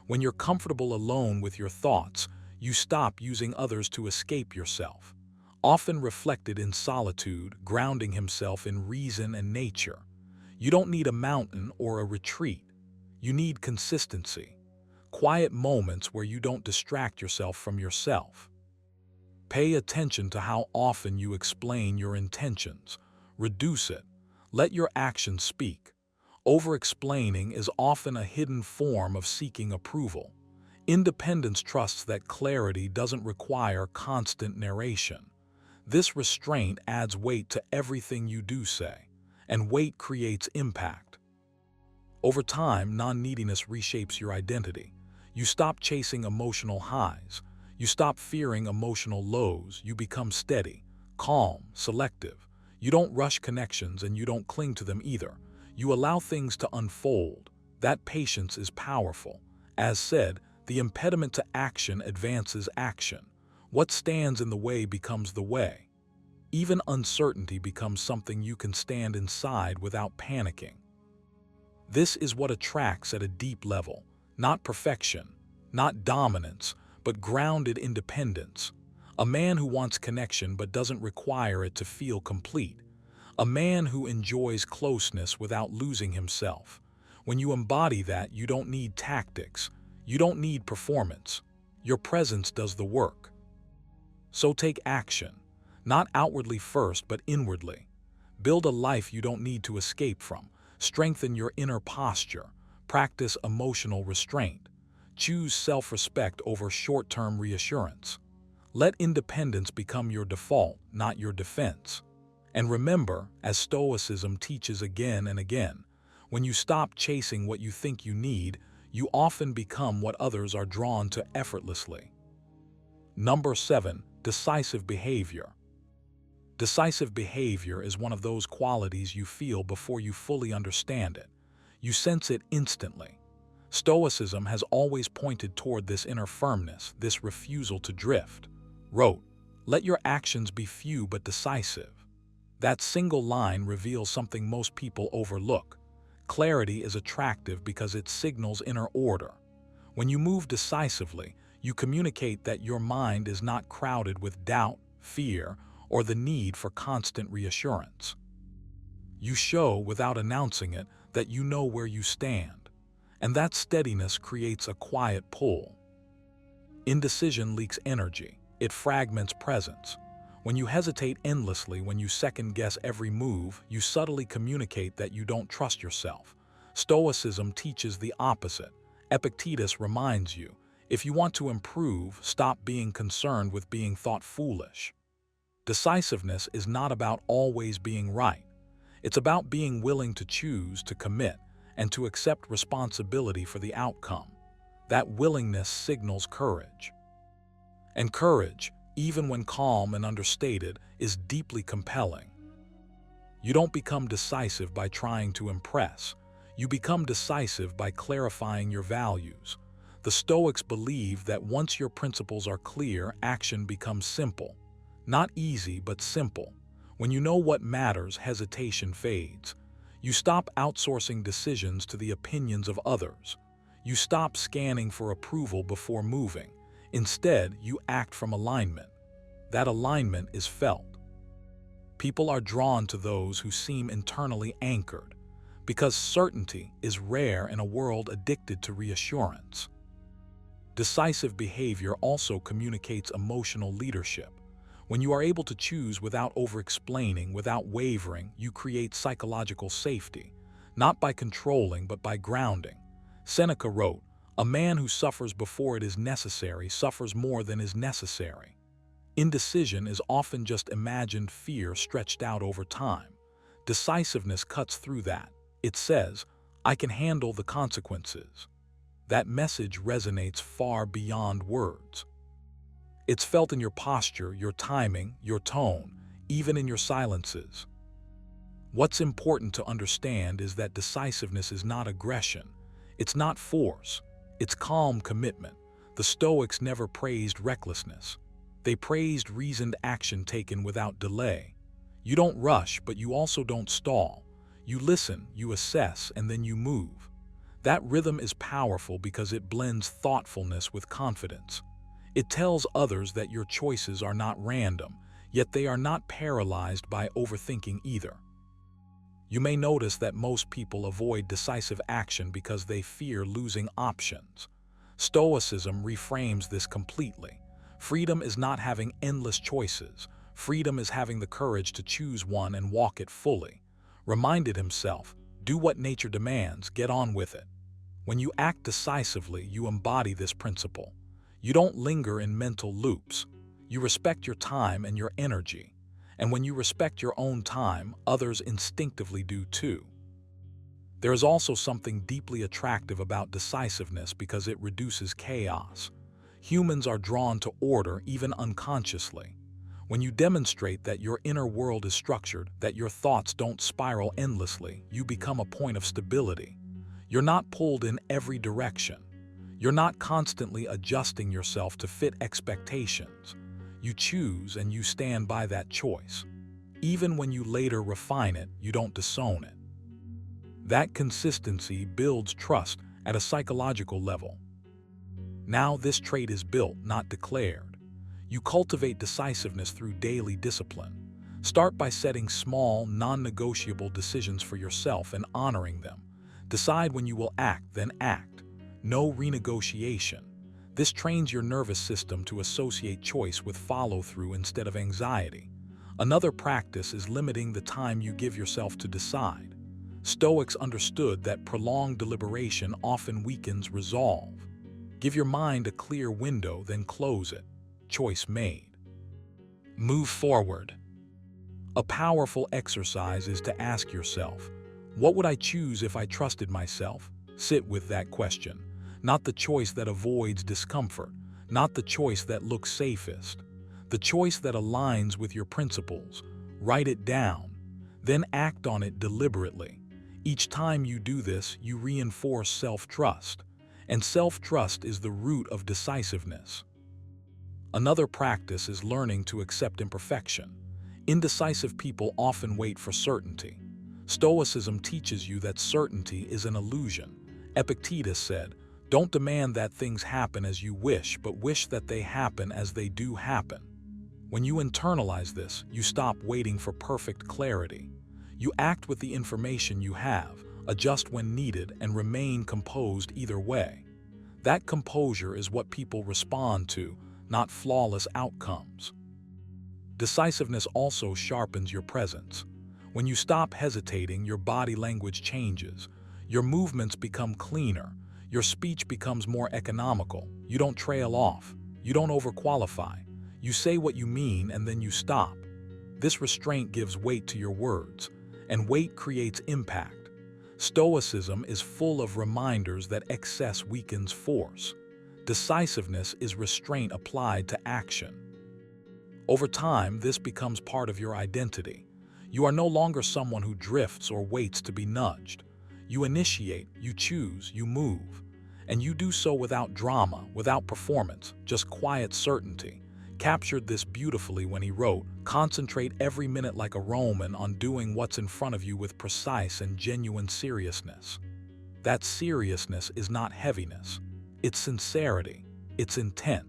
When you're comfortable alone with your thoughts, you stop using others to escape yourself. Often reflected in solitude, grounding himself in reason and nature. You don't need a mountain or a retreat. You need consistency. Quiet moments where you don't distract yourself from yourself. Pay attention to how often you explain your intentions. Reduce it. Let your actions speak. Over-explaining is often a hidden form of seeking approval. Independence trusts that clarity doesn't require constant narration. This restraint adds weight to everything you do say, and weight creates impact. Over time, non-neediness reshapes your identity. You stop chasing emotional highs. You stop fearing emotional lows. You become steady, calm, selective. You don't rush connections and you don't cling to them either. You allow things to unfold. That patience is powerful. As said, the impediment to action advances action. What stands in the way becomes the way. Even uncertainty becomes something you can stand inside without panicking. This is what attracts at a deep level. Not perfection, not dominance, but grounded independence. A man who wants connection but doesn't require it to feel complete. A man who enjoys closeness without losing himself. When you embody that, you don't need tactics. You don't need performance. Your presence does the work. So take action, not outwardly first, but inwardly. Build a life you don't need to escape from. Strengthen your inner posture. Practice emotional restraint. Choose self-respect over short-term reassurance. Let independence become your default, not your defense. And remember, as Stoicism teaches again and again, when you stop chasing what you think you need, you often become what others are drawn to effortlessly. Number 7. Decisive behavior. Decisive behavior is one of those qualities you feel before you fully understand it. You sense it instantly. Stoicism has always pointed toward this inner firmness, this refusal to drift. Wrote, "Let your actions be few but decisive." That single line reveals something most people overlook. Clarity is attractive because it signals inner order. When you move decisively, you communicate that your mind is not crowded with doubt, fear, or the need for constant reassurance. You show, without announcing it, that you know where you stand. And that steadiness creates a quiet pull. Indecision leaks energy. It fragments presence. When you hesitate endlessly, when you second-guess every move, you subtly communicate that you don't trust yourself. Stoicism teaches the opposite. Epictetus reminds you, if you want to improve, stop being concerned with being thought foolish. Decisiveness is not about always being right. It's about being willing to choose, to commit, and to accept responsibility for the outcome. That willingness signals courage. And courage, even when calm and understated, is deeply compelling. You don't become decisive by trying to impress. You become decisive by clarifying your values. The Stoics believe that once your principles are clear, action becomes simple. Not easy, but simple. When you know what matters, hesitation fades. You stop outsourcing decisions to the opinions of others. You stop scanning for approval before moving. Instead, you act from alignment. That alignment is felt. People are drawn to those who seem internally anchored, because certainty is rare in a world addicted to reassurance. Decisive behavior also communicates emotional leadership. When you are able to choose without over-explaining, without wavering, you create psychological safety, not by controlling but by grounding. Seneca wrote, "A man who suffers before it is necessary suffers more than is necessary." Indecision is often just imagined fear stretched out over time. Decisiveness cuts through that. It says, "I can handle the consequences." That message resonates far beyond words. It's felt in your posture, your timing, your tone, even in your silences. What's important to understand is that decisiveness is not aggression. It's not force. It's calm commitment. The Stoics never praised recklessness. They praised reasoned action taken without delay. You don't rush, but you also don't stall. You listen, you assess, and then you move. That rhythm is powerful because it blends thoughtfulness with confidence. It tells others that your choices are not random, yet they are not paralyzed by overthinking either. You may notice that most people avoid decisive action because they fear losing options. Stoicism reframes this completely. Freedom is not having endless choices. Freedom is having the courage to choose one and walk it fully. Reminded himself, do what nature demands, get on with it. When you act decisively, you embody this principle. You don't linger in mental loops. You respect your time and your energy. And when you respect your own time, others instinctively do too. There is also something deeply attractive about decisiveness because it reduces chaos. Humans are drawn to order even unconsciously. When you demonstrate that your inner world is structured, that your thoughts don't spiral endlessly, you become a point of stability. You're not pulled in every direction. You're not constantly adjusting yourself to fit expectations. You choose and you stand by that choice. Even when you later refine it, you don't disown it. That consistency builds trust at a psychological level. Now this trait is built, not declared. You cultivate decisiveness through daily discipline. Start by setting small, non-negotiable decisions for yourself and honoring them. Decide when you will act, then act. No renegotiation. This trains your nervous system to associate choice with follow-through instead of anxiety. Another practice is limiting the time you give yourself to decide. Stoics understood that prolonged deliberation often weakens resolve. Give your mind a clear window, then close it. Choice made. Move forward. A powerful exercise is to ask yourself, what would I choose if I trusted myself? Sit with that question. Not the choice that avoids discomfort, not the choice that looks safest. The choice that aligns with your principles. Write it down, then act on it deliberately. Each time you do this, you reinforce self-trust, and self-trust is the root of decisiveness. Another practice is learning to accept imperfection. Indecisive people often wait for certainty. Stoicism teaches you that certainty is an illusion. Epictetus said, "Don't demand that things happen as you wish, but wish that they happen as they do happen." When you internalize this, you stop waiting for perfect clarity. You act with the information you have, adjust when needed, and remain composed either way. That composure is what people respond to, not flawless outcomes. Decisiveness also sharpens your presence. When you stop hesitating, your body language changes. Your movements become cleaner. Your speech becomes more economical. You don't trail off. You don't overqualify. You say what you mean and then you stop. This restraint gives weight to your words, and weight creates impact. Stoicism is full of reminders that excess weakens force. Decisiveness is restraint applied to action. Over time, this becomes part of your identity. You are no longer someone who drifts or waits to be nudged. You initiate, you choose, you move. And you do so without drama, without performance, just quiet certainty. captured this beautifully when he wrote, "Concentrate every minute like a Roman on doing what's in front of you with precise and genuine seriousness." That seriousness is not heaviness. It's sincerity. It's intent.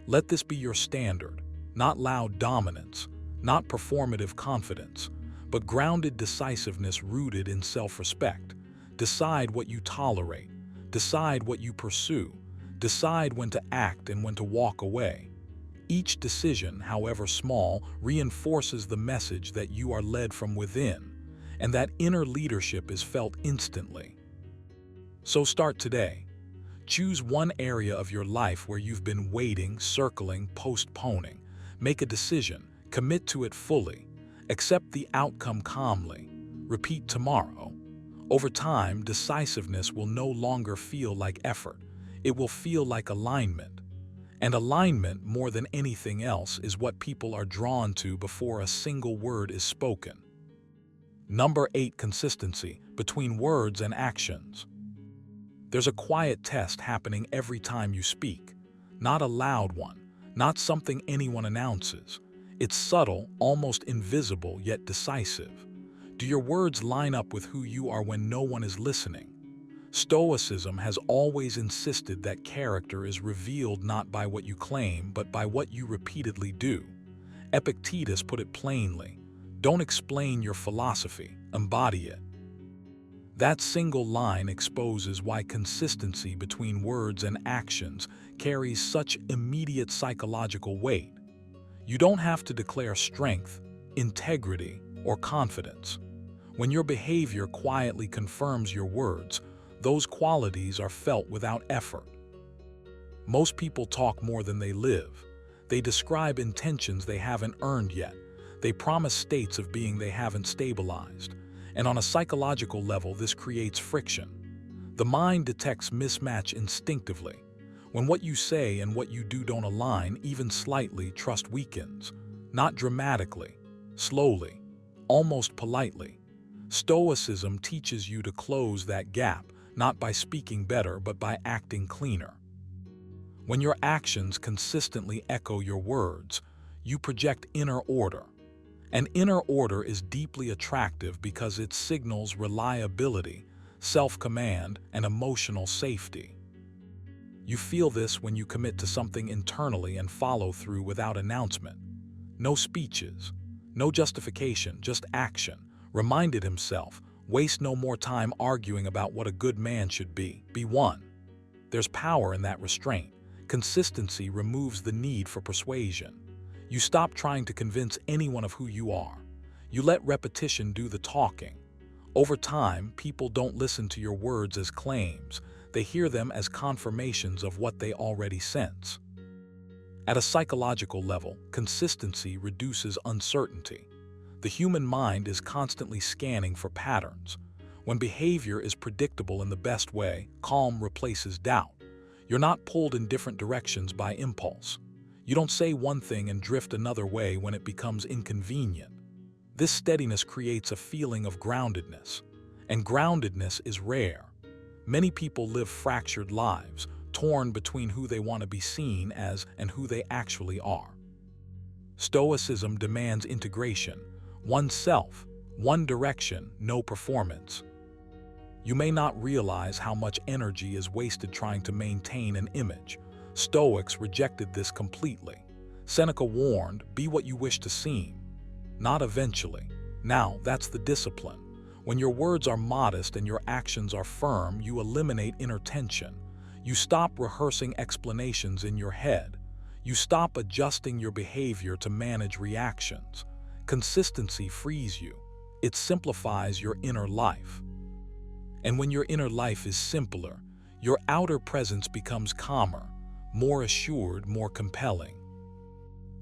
Let this be your standard, not loud dominance, not performative confidence, but grounded decisiveness rooted in self-respect. Decide what you tolerate. Decide what you pursue. Decide when to act and when to walk away. Each decision, however small, reinforces the message that you are led from within, and that inner leadership is felt instantly. So start today. Choose one area of your life where you've been waiting, circling, postponing. Make a decision, commit to it fully, accept the outcome calmly. Repeat tomorrow. Over time, decisiveness will no longer feel like effort. It will feel like alignment. And alignment, more than anything else, is what people are drawn to before a single word is spoken. Number 8, consistency between words and actions. There's a quiet test happening every time you speak. Not a loud one, not something anyone announces. It's subtle, almost invisible, yet decisive. Do your words line up with who you are when no one is listening? Stoicism has always insisted that character is revealed not by what you claim, but by what you repeatedly do. Epictetus put it plainly: don't explain your philosophy, embody it. That single line exposes why consistency between words and actions carries such immediate psychological weight. You don't have to declare strength, integrity, or confidence. When your behavior quietly confirms your words, those qualities are felt without effort. Most people talk more than they live. They describe intentions they haven't earned yet. They promise states of being they haven't stabilized. And on a psychological level, this creates friction. The mind detects mismatch instinctively. When what you say and what you do don't align, even slightly, trust weakens. Not dramatically, slowly, almost politely. Stoicism teaches you to close that gap, not by speaking better, but by acting cleaner. When your actions consistently echo your words, you project inner order. And inner order is deeply attractive because it signals reliability, self-command, and emotional safety. You feel this when you commit to something internally and follow through without announcement. No speeches, no justification, just action. Reminded himself, waste no more time arguing about what a good man should be. Be one. There's power in that restraint. Consistency removes the need for persuasion. You stop trying to convince anyone of who you are. You let repetition do the talking. Over time, people don't listen to your words as claims. They hear them as confirmations of what they already sense. At a psychological level, consistency reduces uncertainty. The human mind is constantly scanning for patterns. When behavior is predictable in the best way, calm replaces doubt. You're not pulled in different directions by impulse. You don't say one thing and drift another way when it becomes inconvenient. This steadiness creates a feeling of groundedness, and groundedness is rare. Many people live fractured lives, torn between who they want to be seen as and who they actually are. Stoicism demands integration, one self, one direction, no performance. You may not realize how much energy is wasted trying to maintain an image. Stoics rejected this completely. Seneca warned, be what you wish to seem, not eventually. Now, that's the discipline. When your words are modest and your actions are firm, you eliminate inner tension. You stop rehearsing explanations in your head. You stop adjusting your behavior to manage reactions. Consistency frees you. It simplifies your inner life. And when your inner life is simpler, your outer presence becomes calmer, more assured, more compelling.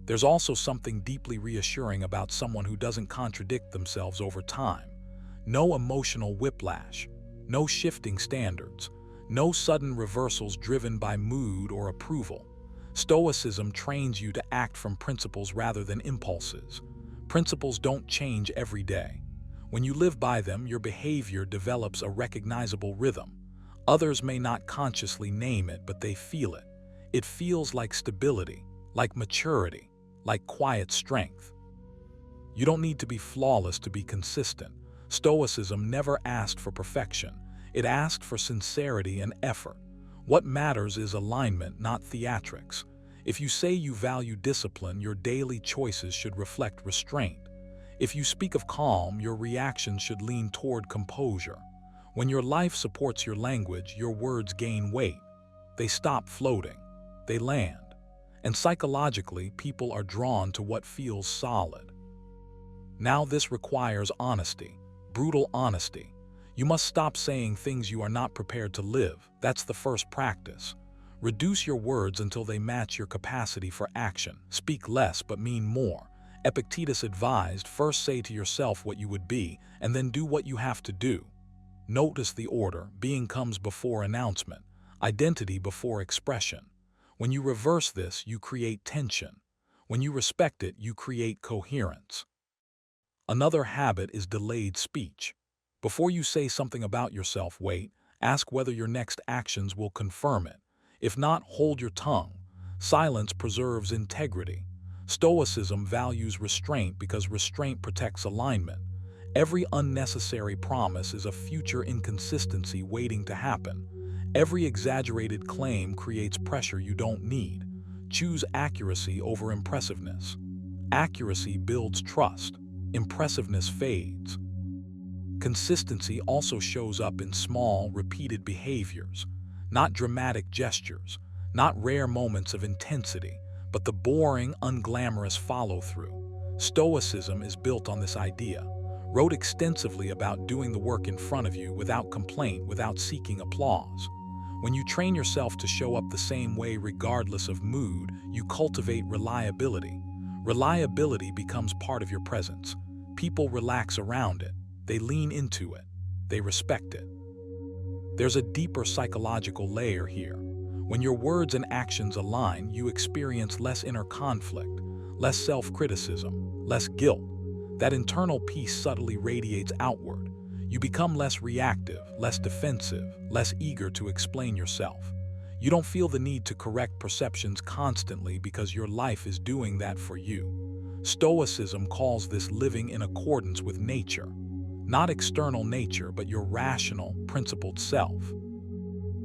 There's also something deeply reassuring about someone who doesn't contradict themselves over time. No emotional whiplash, no shifting standards, no sudden reversals driven by mood or approval. Stoicism trains you to act from principles rather than impulses. Principles don't change every day. When you live by them, your behavior develops a recognizable rhythm. Others may not consciously name it, but they feel it. It feels like stability, like maturity, like quiet strength. You don't need to be flawless to be consistent. Stoicism never asked for perfection. It asked for sincerity and effort. What matters is alignment, not theatrics. If you say you value discipline, your daily choices should reflect restraint. If you speak of calm, your reactions should lean toward composure. When your life supports your language, your words gain weight. They stop floating. They land. And psychologically, people are drawn to what feels solid. Now this requires honesty, brutal honesty. You must stop saying things you are not prepared to live. That's the first practice. Reduce your words until they match your capacity for action. Speak less but mean more. Epictetus advised, first say to yourself what you would be, and then do what you have to do. Notice the order. Being comes before announcement, identity before expression. When you reverse this, you create tension. When you respect it, you create coherence. Another habit is delayed speech. Before you say something about yourself, wait. Ask whether your next actions will confirm it. If not, hold your tongue. Silence preserves integrity. Stoicism values restraint because restraint protects alignment. Every unnecessary promise is a future inconsistency waiting to happen. Every exaggerated claim creates pressure you don't need. Choose accuracy over impressiveness. Accuracy builds trust. Impressiveness fades. Consistency also shows up in small, repeated behaviors, not dramatic gestures, not rare moments of intensity, but the boring, unglamorous follow-through. Stoicism is built on this idea. Wrote extensively about doing the work in front of you without complaint, without seeking applause. When you train yourself to show up the same way regardless of mood, you cultivate reliability. Reliability becomes part of your presence. People relax around it. They lean into it. They respect it. There's a deeper psychological layer here. When your words and actions align, you experience less inner conflict, less self-criticism, less guilt. That internal peace subtly radiates outward. You become less reactive, less defensive, less eager to explain yourself. You don't feel the need to correct perceptions constantly because your life is doing that for you. Stoicism calls this living in accordance with nature. Not external nature, but your rational, principled self.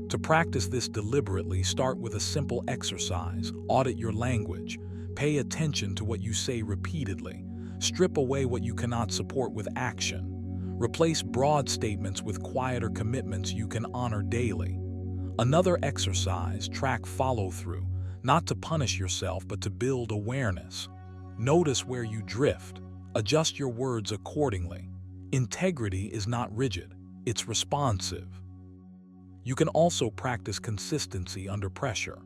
To practice this deliberately, start with a simple exercise. Audit your language. Pay attention to what you say repeatedly. Strip away what you cannot support with action. Replace broad statements with quieter commitments you can honor daily. Another exercise, track follow-through, not to punish yourself but to build awareness. Notice where you drift. Adjust your words accordingly. Integrity is not rigid, it's responsive. You can also practice consistency under pressure.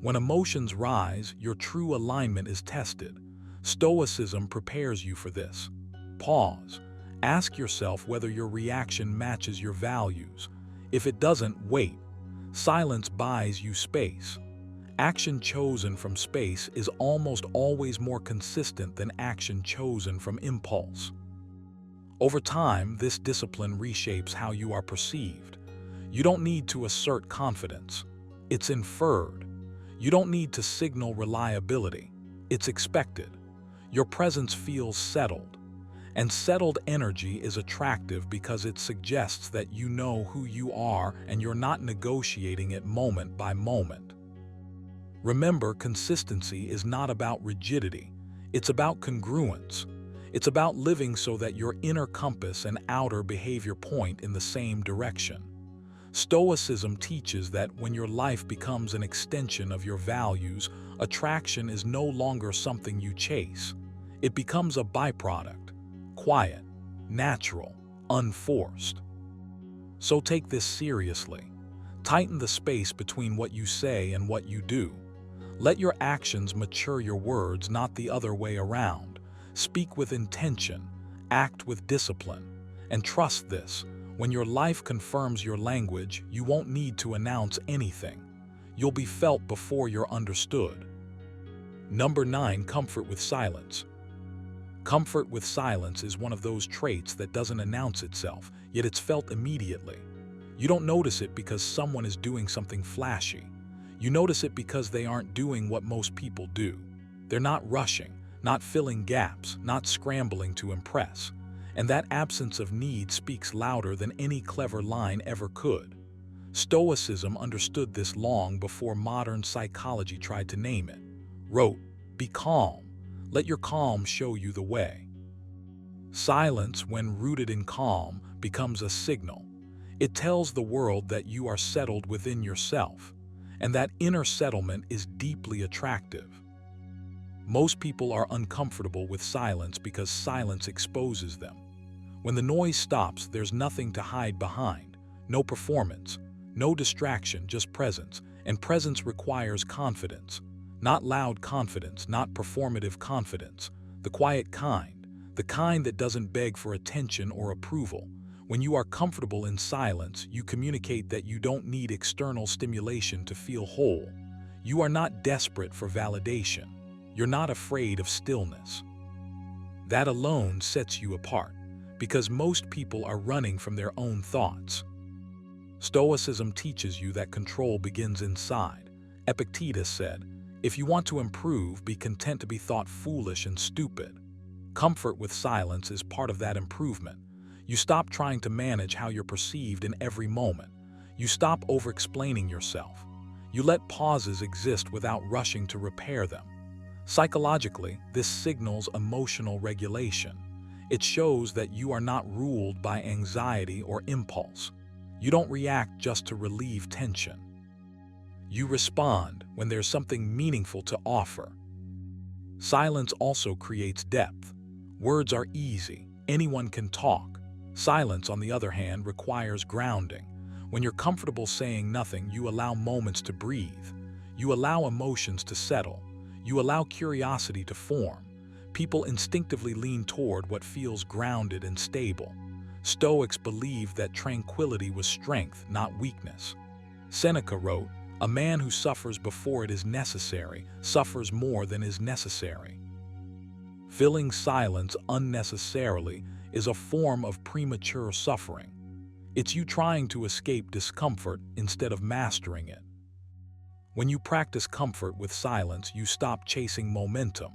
When emotions rise, your true alignment is tested. Stoicism prepares you for this. Pause. Ask yourself whether your reaction matches your values. If it doesn't, wait. Silence buys you space. Action chosen from space is almost always more consistent than action chosen from impulse. Over time, this discipline reshapes how you are perceived. You don't need to assert confidence. It's inferred. You don't need to signal reliability. It's expected. Your presence feels settled. And settled energy is attractive because it suggests that you know who you are and you're not negotiating it moment by moment. Remember, consistency is not about rigidity. It's about congruence. It's about living so that your inner compass and outer behavior point in the same direction. Stoicism teaches that when your life becomes an extension of your values, attraction is no longer something you chase. It becomes a byproduct, quiet, natural, unforced. So take this seriously. Tighten the space between what you say and what you do. Let your actions mature your words, not the other way around. Speak with intention, act with discipline, and trust this. When your life confirms your language, you won't need to announce anything. You'll be felt before you're understood. Number 9, comfort with silence. Comfort with silence is one of those traits that doesn't announce itself, yet it's felt immediately. You don't notice it because someone is doing something flashy. You notice it because they aren't doing what most people do. They're not rushing, not filling gaps, not scrambling to impress. And that absence of need speaks louder than any clever line ever could. Stoicism understood this long before modern psychology tried to name it. Wrote, "Be calm. Let your calm show you the way." Silence, when rooted in calm, becomes a signal. It tells the world that you are settled within yourself, and that inner settlement is deeply attractive. Most people are uncomfortable with silence because silence exposes them. When the noise stops, there's nothing to hide behind. No performance, no distraction, just presence. And presence requires confidence. Not loud confidence, not performative confidence. The quiet kind, the kind that doesn't beg for attention or approval. When you are comfortable in silence, you communicate that you don't need external stimulation to feel whole. You are not desperate for validation. You're not afraid of stillness. That alone sets you apart, because most people are running from their own thoughts. Stoicism teaches you that control begins inside. Epictetus said, "If you want to improve, be content to be thought foolish and stupid." Comfort with silence is part of that improvement. You stop trying to manage how you're perceived in every moment. You stop over-explaining yourself. You let pauses exist without rushing to repair them. Psychologically, this signals emotional regulation. It shows that you are not ruled by anxiety or impulse. You don't react just to relieve tension. You respond when there's something meaningful to offer. Silence also creates depth. Words are easy. Anyone can talk. Silence, on the other hand, requires grounding. When you're comfortable saying nothing, you allow moments to breathe. You allow emotions to settle. You allow curiosity to form. People instinctively lean toward what feels grounded and stable. Stoics believed that tranquility was strength, not weakness. Seneca wrote, "A man who suffers before it is necessary suffers more than is necessary." Filling silence unnecessarily is a form of premature suffering. It's you trying to escape discomfort instead of mastering it. When you practice comfort with silence, you stop chasing momentum.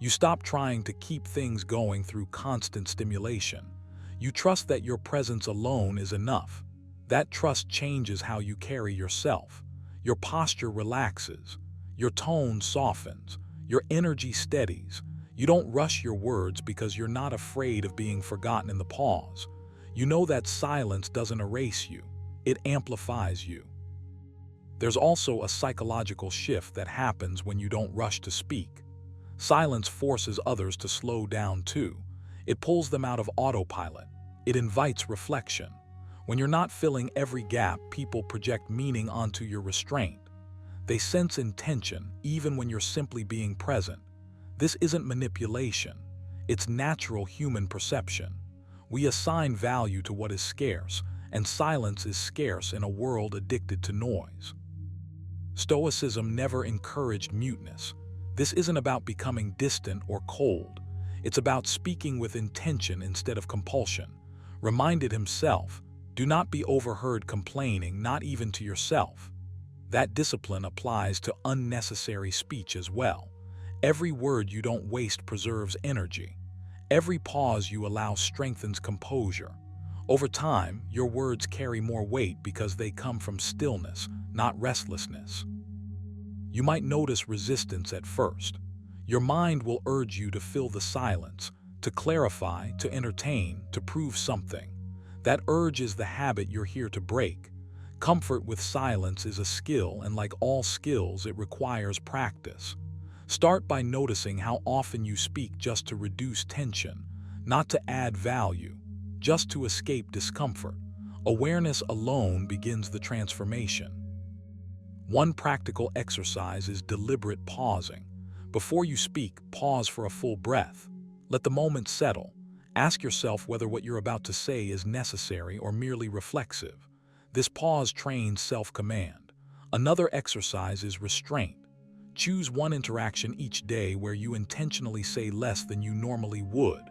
You stop trying to keep things going through constant stimulation. You trust that your presence alone is enough. That trust changes how you carry yourself. Your posture relaxes. Your tone softens. Your energy steadies. You don't rush your words because you're not afraid of being forgotten in the pause. You know that silence doesn't erase you. It amplifies you. There's also a psychological shift that happens when you don't rush to speak. Silence forces others to slow down too. It pulls them out of autopilot. It invites reflection. When you're not filling every gap, people project meaning onto your restraint. They sense intention even when you're simply being present. This isn't manipulation. It's natural human perception. We assign value to what is scarce, and silence is scarce in a world addicted to noise. Stoicism never encouraged muteness. This isn't about becoming distant or cold. It's about speaking with intention instead of compulsion. Reminded himself, do not be overheard complaining, not even to yourself. That discipline applies to unnecessary speech as well. Every word you don't waste preserves energy. Every pause you allow strengthens composure. Over time, your words carry more weight because they come from stillness, not restlessness. You might notice resistance at first. Your mind will urge you to fill the silence, to clarify, to entertain, to prove something. That urge is the habit you're here to break. Comfort with silence is a skill, and like all skills, it requires practice. Start by noticing how often you speak just to reduce tension, not to add value, just to escape discomfort. Awareness alone begins the transformation. One practical exercise is deliberate pausing. Before you speak, pause for a full breath. Let the moment settle. Ask yourself whether what you're about to say is necessary or merely reflexive. This pause trains self-command. Another exercise is restraint. Choose one interaction each day where you intentionally say less than you normally would.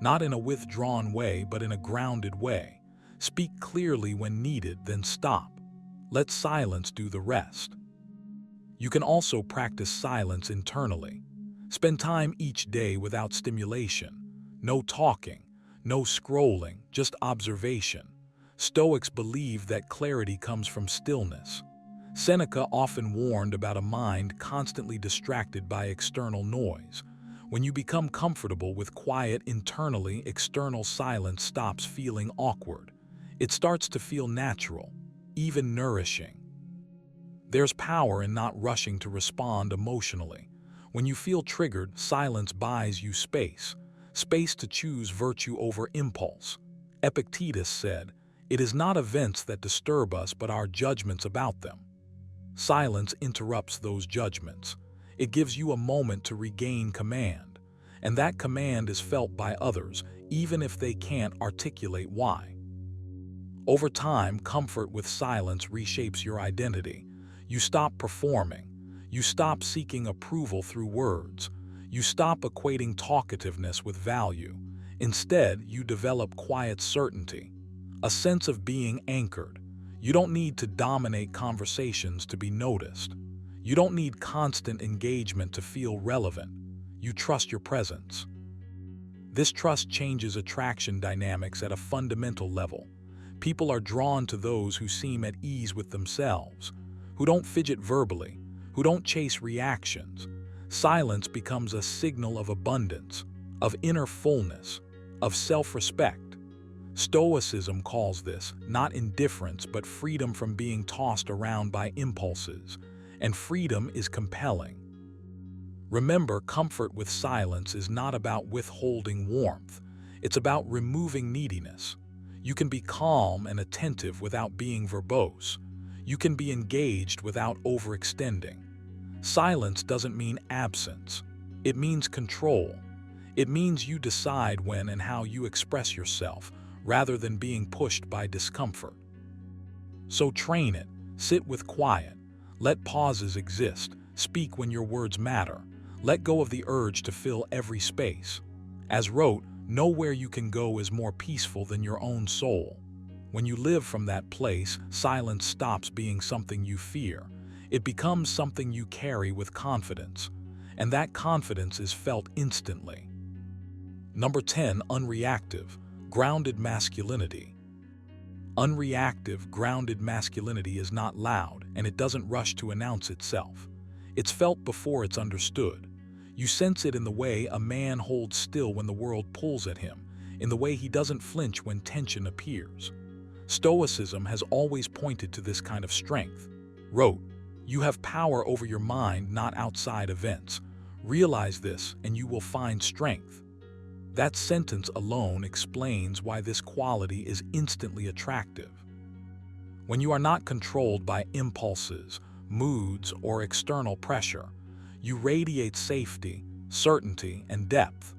Not in a withdrawn way, but in a grounded way. Speak clearly when needed, then stop. Let silence do the rest. You can also practice silence internally. Spend time each day without stimulation. No talking, no scrolling, just observation. Stoics believe that clarity comes from stillness. Seneca often warned about a mind constantly distracted by external noise. When you become comfortable with quiet internally, external silence stops feeling awkward. It starts to feel natural, even nourishing. There's power in not rushing to respond emotionally. When you feel triggered, silence buys you space to choose virtue over impulse. Epictetus said, "It is not events that disturb us but our judgments about them." Silence interrupts those judgments. It gives you a moment to regain command, and that command is felt by others, even if they can't articulate why. Over time, comfort with silence reshapes your identity. You stop performing. You stop seeking approval through words. You stop equating talkativeness with value. Instead, you develop quiet certainty, a sense of being anchored. You don't need to dominate conversations to be noticed. You don't need constant engagement to feel relevant. You trust your presence. This trust changes attraction dynamics at a fundamental level. People are drawn to those who seem at ease with themselves, who don't fidget verbally, who don't chase reactions. Silence becomes a signal of abundance, of inner fullness, of self-respect. Stoicism calls this not indifference but freedom from being tossed around by impulses, and freedom is compelling. Remember, comfort with silence is not about withholding warmth. It's about removing neediness. You can be calm and attentive without being verbose. You can be engaged without overextending. Silence doesn't mean absence. It means control. It means you decide when and how you express yourself, rather than being pushed by discomfort. So train it. Sit with quiet. Let pauses exist. Speak when your words matter. Let go of the urge to fill every space. As wrote, "Know where you can go is more peaceful than your own soul." When you live from that place, silence stops being something you fear. It becomes something you carry with confidence, and that confidence is felt instantly. Number 10, unreactive, grounded masculinity. Unreactive, grounded masculinity is not loud, and it doesn't rush to announce itself. It's felt before it's understood. You sense it in the way a man holds still when the world pulls at him, in the way he doesn't flinch when tension appears. Stoicism has always pointed to this kind of strength. Wrote, "You have power over your mind, not outside events. Realize this, and you will find strength." That sentence alone explains why this quality is instantly attractive. When you are not controlled by impulses, moods, or external pressure, you radiate safety, certainty, and depth.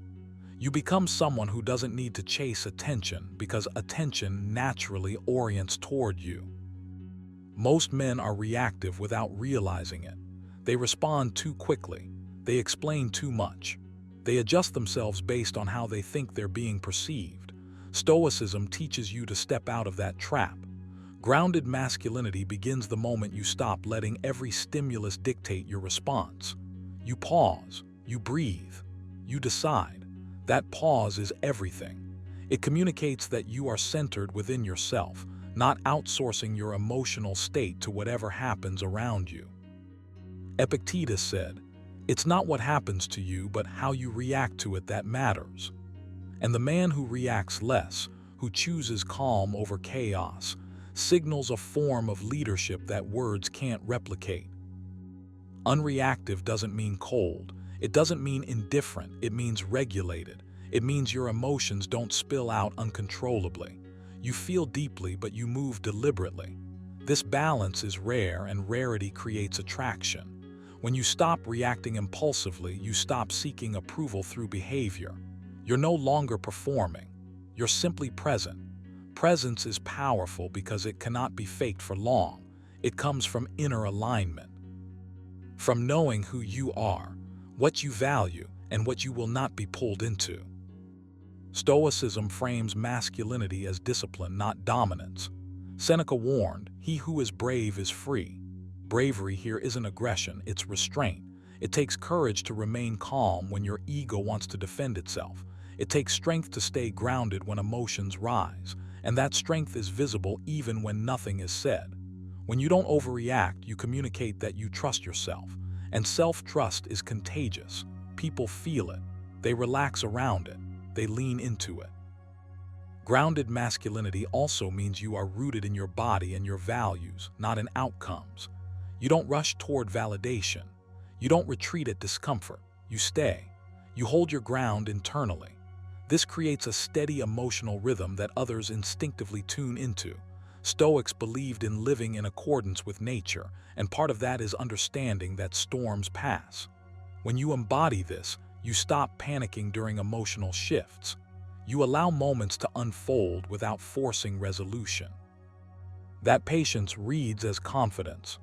You become someone who doesn't need to chase attention because attention naturally orients toward you. Most men are reactive without realizing it. They respond too quickly. They explain too much. They adjust themselves based on how they think they're being perceived. Stoicism teaches you to step out of that trap. Grounded masculinity begins the moment you stop letting every stimulus dictate your response. You pause, you breathe, you decide. That pause is everything. It communicates that you are centered within yourself, not outsourcing your emotional state to whatever happens around you. Epictetus said, "It's not what happens to you, but how you react to it that matters." And the man who reacts less, who chooses calm over chaos, signals a form of leadership that words can't replicate. Unreactive doesn't mean cold. It doesn't mean indifferent. It means regulated. It means your emotions don't spill out uncontrollably. You feel deeply, but you move deliberately. This balance is rare, and rarity creates attraction. When you stop reacting impulsively, you stop seeking approval through behavior. You're no longer performing. You're simply present. Presence is powerful because it cannot be faked for long. It comes from inner alignment. From knowing who you are, what you value, and what you will not be pulled into. Stoicism frames masculinity as discipline, not dominance. Seneca warned, "He who is brave is free." Bravery here isn't aggression, it's restraint. It takes courage to remain calm when your ego wants to defend itself. It takes strength to stay grounded when emotions rise, and that strength is visible even when nothing is said. When you don't overreact, you communicate that you trust yourself, and self-trust is contagious. People feel it. They relax around it. They lean into it. Grounded masculinity also means you are rooted in your body and your values, not in outcomes. You don't rush toward validation. You don't retreat at discomfort. You stay. You hold your ground internally. This creates a steady emotional rhythm that others instinctively tune into. Stoics believed in living in accordance with nature, and part of that is understanding that storms pass. When you embody this, you stop panicking during emotional shifts. You allow moments to unfold without forcing resolution. That patience reads as confidence.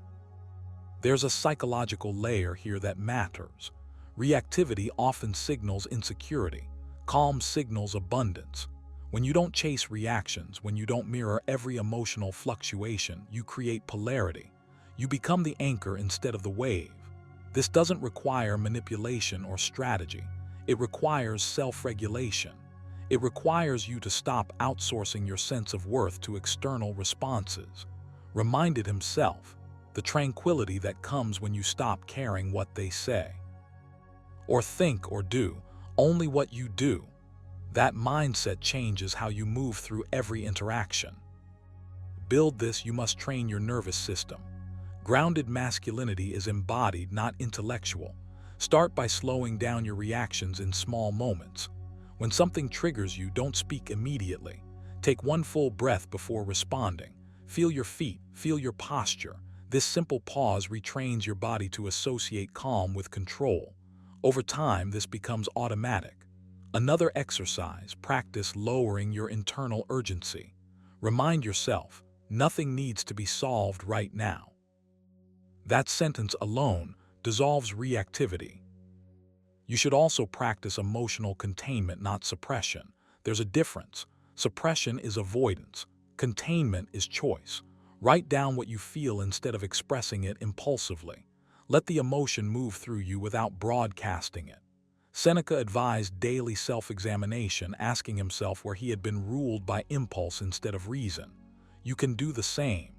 There's a psychological layer here that matters. Reactivity often signals insecurity. Calm signals abundance. When you don't chase reactions, when you don't mirror every emotional fluctuation, you create polarity. You become the anchor instead of the wave. This doesn't require manipulation or strategy. It requires self-regulation. It requires you to stop outsourcing your sense of worth to external responses. Reminded himself, the tranquility that comes when you stop caring what they say or think or do, only what you do. That mindset changes how you move through every interaction. Build this, you must train your nervous system. Grounded masculinity is embodied, not intellectual. Start by slowing down your reactions in small moments. When something triggers you, don't speak immediately. Take one full breath before responding. Feel your feet, feel your posture. This simple pause retrains your body to associate calm with control. Over time, this becomes automatic. Another exercise, practice lowering your internal urgency. Remind yourself, nothing needs to be solved right now. That sentence alone dissolves reactivity. You should also practice emotional containment, not suppression. There's a difference. Suppression is avoidance. Containment is choice. Write down what you feel instead of expressing it impulsively. Let the emotion move through you without broadcasting it. Seneca advised daily self-examination, asking himself where he had been ruled by impulse instead of reason. You can do the same.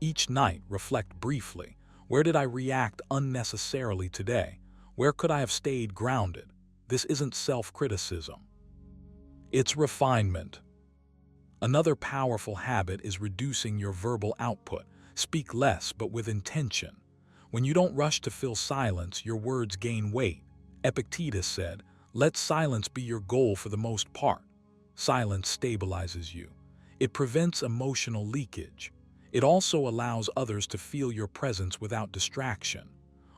Each night, reflect briefly. Where did I react unnecessarily today? Where could I have stayed grounded? This isn't self-criticism. It's refinement. Another powerful habit is reducing your verbal output. Speak less, but with intention. When you don't rush to fill silence, your words gain weight. Epictetus said, "Let silence be your goal for the most part." Silence stabilizes you. It prevents emotional leakage. It also allows others to feel your presence without distraction.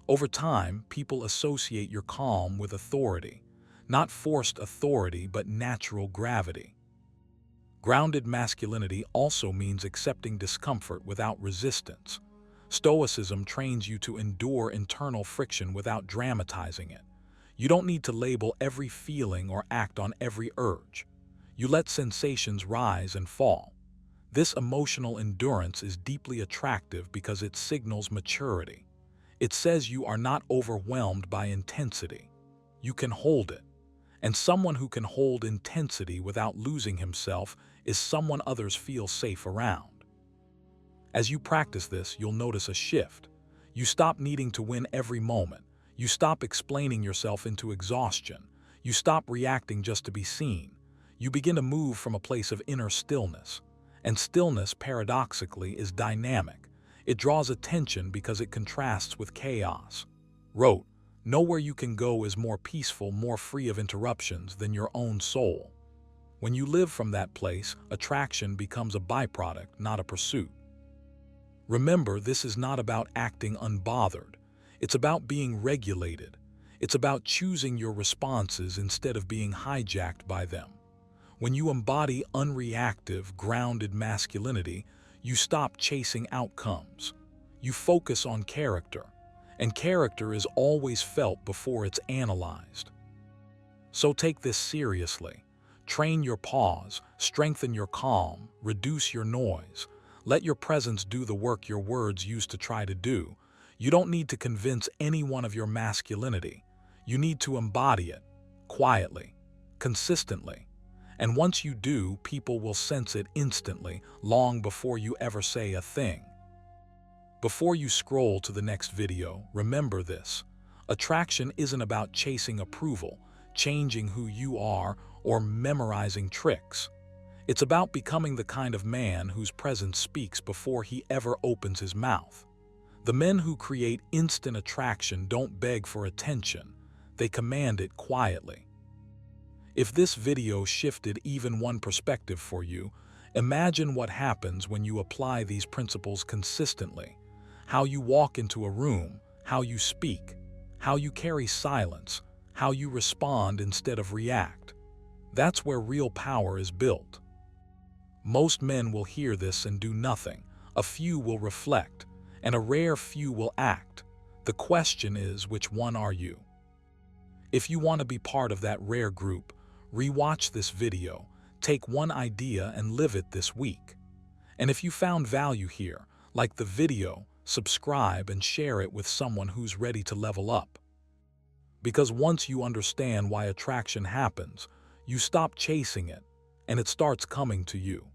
Over time, people associate your calm with authority. Not forced authority, but natural gravity. Grounded masculinity also means accepting discomfort without resistance. Stoicism trains you to endure internal friction without dramatizing it. You don't need to label every feeling or act on every urge. You let sensations rise and fall. This emotional endurance is deeply attractive because it signals maturity. It says you are not overwhelmed by intensity. You can hold it. And someone who can hold intensity without losing himself is someone others feel safe around. As you practice this, you'll notice a shift. You stop needing to win every moment. You stop explaining yourself into exhaustion. You stop reacting just to be seen. You begin to move from a place of inner stillness. And stillness, paradoxically, is dynamic. It draws attention because it contrasts with chaos. Wrote, "Nowhere you can go is more peaceful, more free of interruptions than your own soul." When you live from that place, attraction becomes a byproduct, not a pursuit. Remember, this is not about acting unbothered. It's about being regulated. It's about choosing your responses instead of being hijacked by them. When you embody unreactive, grounded masculinity, you stop chasing outcomes. You focus on character, and character is always felt before it's analyzed. So take this seriously. Train your pause, strengthen your calm, reduce your noise. Let your presence do the work your words used to try to do. You don't need to convince anyone of your masculinity. You need to embody it, quietly, consistently. And once you do, people will sense it instantly, long before you ever say a thing. Before you scroll to the next video, remember this. Attraction isn't about chasing approval, changing who you are, or memorizing tricks. It's about becoming the kind of man whose presence speaks before he ever opens his mouth. The men who create instant attraction don't beg for attention, they command it quietly. If this video shifted even one perspective for you, imagine what happens when you apply these principles consistently. How you walk into a room, how you speak, how you carry silence, how you respond instead of react. That's where real power is built. Most men will hear this and do nothing. A few will reflect, and a rare few will act. The question is, which one are you? If you want to be part of that rare group, rewatch this video, take one idea and live it this week. And if you found value here, like the video, subscribe and share it with someone who's ready to level up. Because once you understand why attraction happens, you stop chasing it, and it starts coming to you.